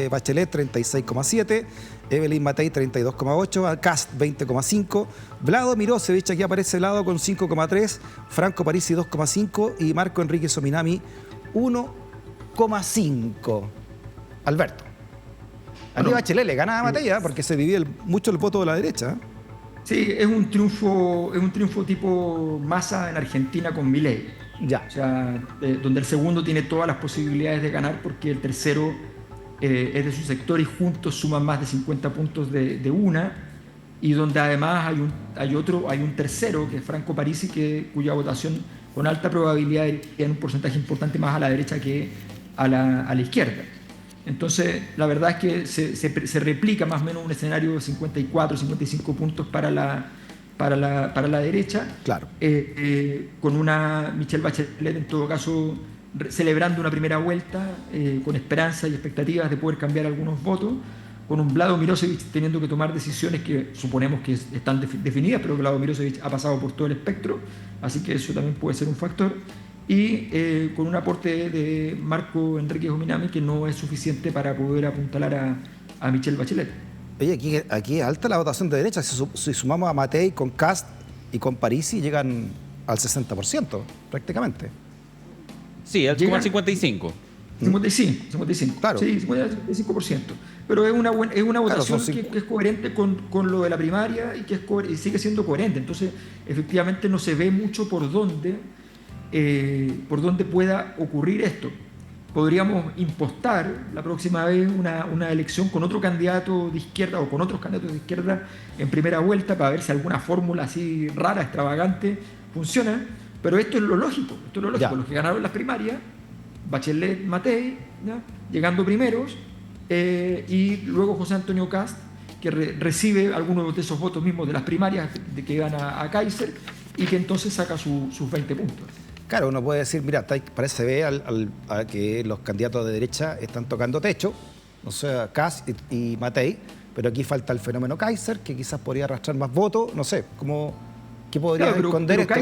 S1: Bachelet 36,7, Evelyn Matei 32,8, Kast 20,5, Vlado Mirosevic, aquí aparece Vlado con 5,3, Franco Parisi 2,5 y Marco Enrique Sominami 1,5. Alberto. Aquí Bachelet le gana a Matei, porque se divide mucho el voto de la derecha.
S3: Sí, es un triunfo tipo Massa en Argentina con Milei.
S1: Ya.
S3: O sea, donde el segundo tiene todas las posibilidades de ganar porque el tercero es de su sector y juntos suman más de 50 puntos de una, y donde además hay un tercero, que es Franco Parisi, cuya votación con alta probabilidad tiene un porcentaje importante más a la derecha que a la izquierda. Entonces, la verdad es que se replica más o menos un escenario de 54, 55 puntos para la derecha.
S1: Claro.
S3: Con una Michelle Bachelet, en todo caso, celebrando una primera vuelta, con esperanzas y expectativas de poder cambiar algunos votos, con un Vlado Mirosevic teniendo que tomar decisiones que suponemos que están definidas, pero Vlado Mirosevic ha pasado por todo el espectro, así que eso también puede ser un factor. Y con un aporte de Marco Enrique Sominami que no es suficiente para poder apuntalar a Michelle Bachelet.
S1: Oye, aquí es alta la votación de derecha. Si sumamos a Matei con Kast y con Parisi, llegan al 60%, prácticamente.
S2: Sí, al 55.
S3: 55,
S1: claro.
S3: Sí, 55%. Pero es una votación que es coherente con lo de la primaria y y sigue siendo coherente. Entonces, efectivamente, no se ve mucho por dónde pueda ocurrir esto. Podríamos impostar la próxima vez una elección con otro candidato de izquierda o con otros candidatos de izquierda en primera vuelta para ver si alguna fórmula así rara, extravagante, funciona. Pero esto es lo lógico. Los que ganaron las primarias, Bachelet, Matei, llegando primeros, y luego José Antonio Kast, que recibe algunos de esos votos mismos de las primarias de que gana a Kaiser y que entonces saca sus 20 puntos.
S1: Claro, uno puede decir, mira, parece ver a que los candidatos de derecha están tocando techo, o sea, Kast y Matei, pero aquí falta el fenómeno Kaiser, que quizás podría arrastrar más votos, no sé, ¿qué podría esconder esto?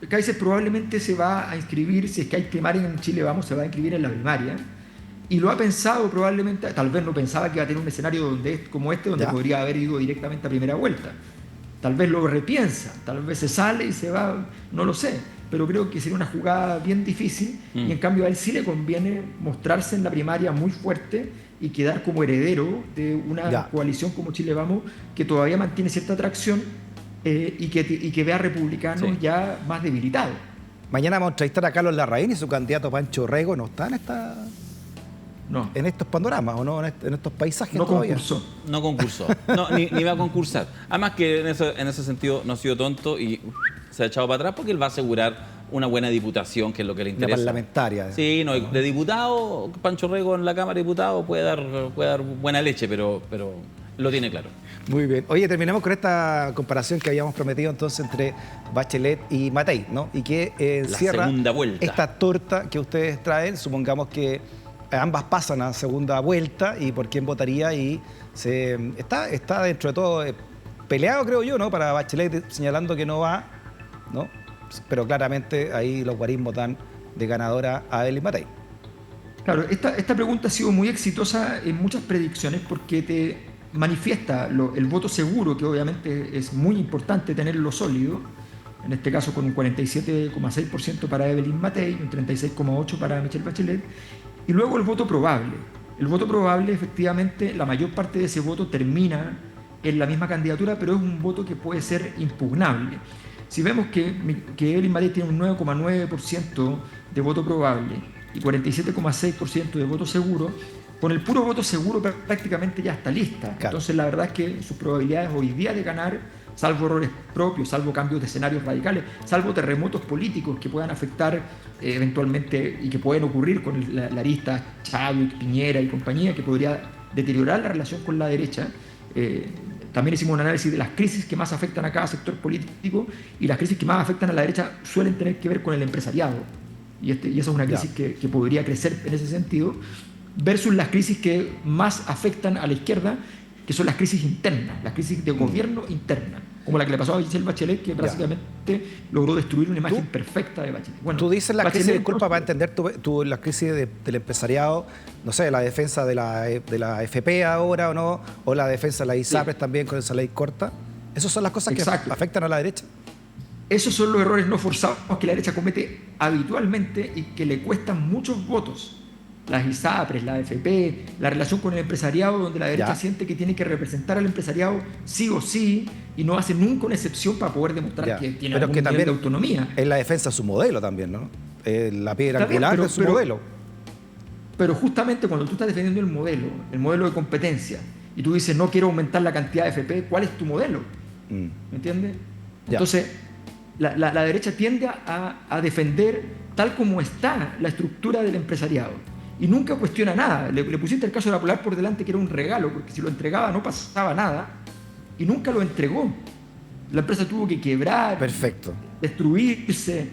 S3: Kaiser probablemente se va a inscribir, si es que hay primaria en Chile, se va a inscribir en la primaria, y lo ha pensado probablemente, tal vez no pensaba que iba a tener un escenario como este, donde podría haber ido directamente a primera vuelta. Tal vez lo repiensa, tal vez se sale y se va, no lo sé, pero creo que sería una jugada bien difícil y en cambio a él sí le conviene mostrarse en la primaria muy fuerte y quedar como heredero de una coalición como Chile Vamos, que todavía mantiene cierta atracción y que ve a republicanos ya más debilitados.
S1: Mañana vamos a entrevistar a Carlos Larraín y su candidato Pancho Rego no está en estos panoramas o no en estos paisajes todavía.
S2: No concursó. Ni va a concursar. Además que en ese sentido no ha sido tonto y se ha echado para atrás porque él va a asegurar una buena diputación, que es lo que le interesa.
S1: Una parlamentaria.
S2: Sí, de diputado, Pancho Rego en la Cámara de Diputados puede dar buena leche, pero lo tiene claro.
S1: Muy bien. Oye, terminemos con esta comparación que habíamos prometido entonces entre Bachelet y Matei, ¿no? Y que encierra esta torta que ustedes traen. Supongamos que ambas pasan a segunda vuelta y por quién votaría y está dentro de todo peleado, creo yo, ¿no? Para Bachelet señalando que no va, ¿no? Pero claramente ahí los guarismos dan de ganadora a Evelyn Matei.
S3: Claro, esta pregunta ha sido muy exitosa en muchas predicciones porque te manifiesta el voto seguro, que obviamente es muy importante tenerlo sólido, en este caso con un 47,6% para Evelyn Matei y un 36,8% para Michelle Bachelet, y luego el voto probable. El voto probable, efectivamente, la mayor parte de ese voto termina en la misma candidatura, pero es un voto que puede ser impugnable. Si vemos que Evelyn Matei tiene un 9,9% de voto probable y 47,6% de voto seguro, con el puro voto seguro prácticamente ya está lista.
S1: Claro.
S3: Entonces la verdad es que sus probabilidades hoy día de ganar, salvo errores propios, salvo cambios de escenarios radicales, salvo terremotos políticos que puedan afectar eventualmente y que pueden ocurrir con la arista Chadwick, Piñera y compañía, que podría deteriorar la relación con la derecha. También hicimos un análisis de las crisis que más afectan a cada sector político, y las crisis que más afectan a la derecha suelen tener que ver con el empresariado. Y esa es una crisis que podría crecer en ese sentido, versus las crisis que más afectan a la izquierda, que son las crisis internas, las crisis de gobierno interna, como la que le pasó a Michelle Bachelet, que básicamente logró destruir una imagen perfecta de Bachelet.
S1: Bueno, tú dices la crisis, disculpa, para entender la crisis del empresariado, no sé, la defensa de la FP ahora o no, o la defensa de la ISAPRES también con esa ley corta. ¿Esas son las cosas que afectan a la derecha?
S3: Esos son los errores no forzados que la derecha comete habitualmente y que le cuestan muchos votos. Las ISAPRES, la AFP, la relación con el empresariado, donde la derecha siente que tiene que representar al empresariado sí o sí y no hace nunca una excepción para poder demostrar que tiene algún nivel de autonomía.
S1: Es la defensa de su modelo también, ¿no? La piedra angular de su modelo.
S3: Pero justamente cuando tú estás defendiendo el modelo de competencia, y tú dices, no quiero aumentar la cantidad de AFP, ¿cuál es tu modelo? ¿Me entiendes? Entonces, la derecha tiende a defender tal como está la estructura del empresariado. Y nunca cuestiona nada. Le pusiste el caso de la Polar por delante, que era un regalo, porque si lo entregaba no pasaba nada, y nunca lo entregó. La empresa tuvo que quebrar, destruirse,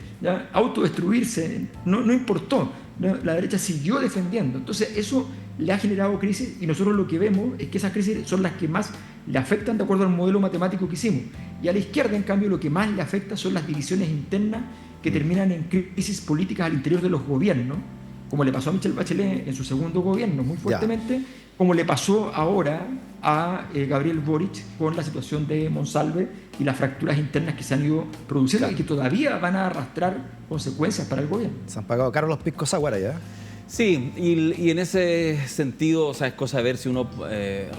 S3: autodestruirse, no importó. La derecha siguió defendiendo. Entonces eso le ha generado crisis, y nosotros lo que vemos es que esas crisis son las que más le afectan de acuerdo al modelo matemático que hicimos. Y a la izquierda, en cambio, lo que más le afecta son las divisiones internas que terminan en crisis políticas al interior de los gobiernos, como le pasó a Michelle Bachelet en su segundo gobierno muy fuertemente, como le pasó ahora a Gabriel Boric con la situación de Monsalve y las fracturas internas que se han ido produciendo y que todavía van a arrastrar consecuencias para el gobierno.
S1: Se han pagado caros los piscos agua ya.
S2: Sí, y en ese sentido, o sea, es cosa de ver si uno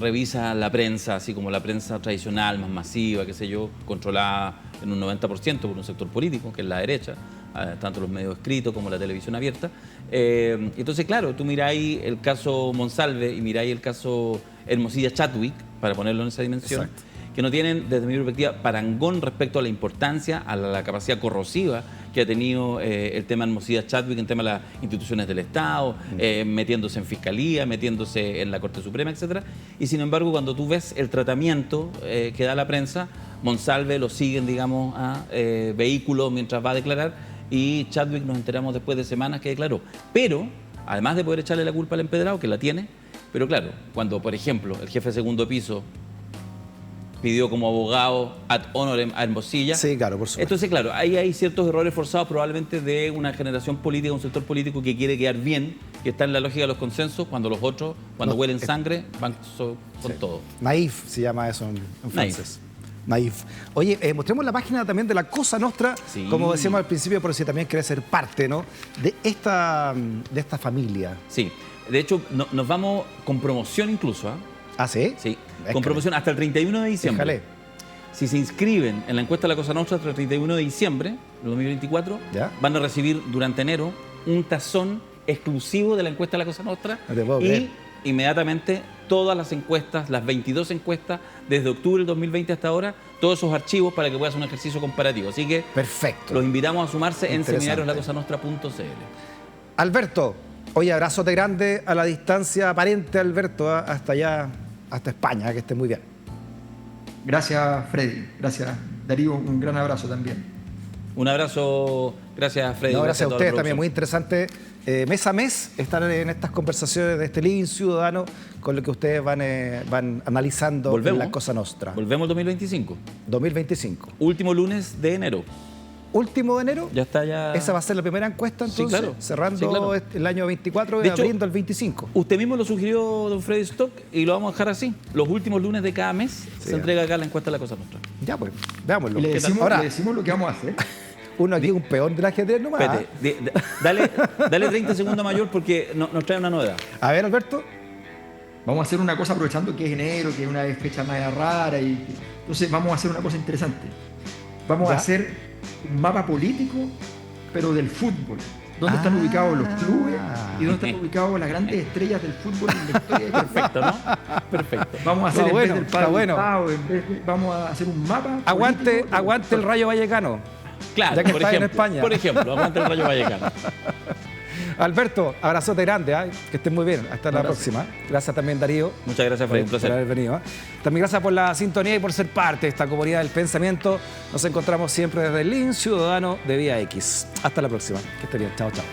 S2: revisa la prensa, así como la prensa tradicional, más masiva, qué sé yo, controlada en un 90% por un sector político, que es la derecha, tanto los medios escritos como la televisión abierta. Entonces, claro, tú miráis el caso Monsalve y miráis el caso Hermosilla Chadwick, para ponerlo en esa dimensión, que no tienen, desde mi perspectiva, parangón respecto a la importancia, a la capacidad corrosiva que ha tenido el tema Hermosilla Chadwick en tema de las instituciones del Estado, metiéndose en Fiscalía, metiéndose en la Corte Suprema, etc. Y sin embargo, cuando tú ves el tratamiento que da la prensa, Monsalve lo siguen, digamos, a vehículos mientras va a declarar, y Chadwick nos enteramos después de semanas que declaró. Pero, además de poder echarle la culpa al empedrado, que la tiene, pero claro, cuando, por ejemplo, el jefe de segundo piso pidió como abogado ad honorem a Hermosilla.
S1: Sí, claro, por supuesto.
S2: Entonces, claro, ahí hay ciertos errores forzados probablemente de una generación política, un sector político que quiere quedar bien, que está en la lógica de los consensos, cuando los otros, cuando huelen sangre, van con todo.
S1: Naif se llama eso en francés. Naif. Oye, mostremos la página también de la Cosa Nostra, como decíamos al principio, por si también quiere ser parte, ¿no?, de esta familia.
S2: Sí, de hecho, nos vamos con promoción incluso,
S1: ¿Ah, sí?
S2: Sí, con promoción hasta el 31 de diciembre.
S1: Déjale.
S2: Si se inscriben en la encuesta de la Cosa Nostra hasta el 31 de diciembre de 2024, van a recibir durante enero un tazón exclusivo de la encuesta de la Cosa Nostra.
S1: No te puedo creer.
S2: Inmediatamente todas las encuestas, las 22 encuestas desde octubre del 2020 hasta ahora, todos esos archivos para que puedas hacer un ejercicio comparativo. Así que
S1: perfecto.
S2: Los invitamos a sumarse en seminarioslacosanostra.cl.
S1: Alberto, oye, abrazote grande a la distancia aparente, Alberto, hasta allá, hasta España, que esté muy bien.
S3: Gracias, Freddy. Gracias, Darío. Un gran abrazo también.
S2: Un abrazo. Gracias, Freddy.
S1: No, gracias a ustedes también. Muy interesante. Mes a mes estar en estas conversaciones de este living ciudadano con lo que ustedes van analizando en la Cosa Nostra.
S2: Volvemos el 2025.
S1: 2025.
S2: Último lunes de enero.
S1: ¿Último de enero?
S2: Ya está ya.
S1: Esa va a ser la primera encuesta, entonces,
S2: sí, claro.
S1: cerrando el año 24 y abriendo el 25.
S2: Usted mismo lo sugirió, don Freddy Stock, y lo vamos a dejar así. Los últimos lunes de cada mes se entrega acá la encuesta de la Cosa Nostra.
S1: Ya, pues, veámoslo.
S3: Y le decimos lo que vamos a hacer.
S1: Uno aquí, un peón del ajedrez nomás.
S2: Dale 30 segundos mayor porque nos trae una novedad.
S1: A ver, Alberto.
S3: Vamos a hacer una cosa aprovechando que es enero, que es una fecha más rara, entonces vamos a hacer una cosa interesante. Vamos a hacer un mapa político, pero del fútbol. ¿Dónde están ubicados los clubes y dónde están ubicados las grandes estrellas del fútbol en la historia?
S2: Perfecto, ¿no? Perfecto.
S3: Vamos a hacer
S1: Está
S3: en
S1: bueno,
S3: vez del
S1: está
S3: Padre
S1: bueno.
S3: Hurtado, vamos a hacer un mapa.
S1: Aguante,
S3: político.
S1: aguante el Rayo Vallecano.
S2: Claro,
S1: Ya que
S2: por
S1: está en
S2: ejemplo,
S1: España.
S2: Por ejemplo, aguante el Rayo Vallecano.
S1: Alberto, abrazote grande, ¿eh? Que estés muy bien. Hasta la
S3: abrazo.
S1: próxima. Gracias también, Darío.
S2: Muchas gracias, Freddy, un
S1: por
S2: placer.
S1: haber venido. ¿eh? También gracias por la sintonía y por ser parte de esta comunidad del pensamiento. Nos encontramos siempre desde el Link Ciudadano de Vía X. Hasta la próxima. Que esté bien. Chao, chao.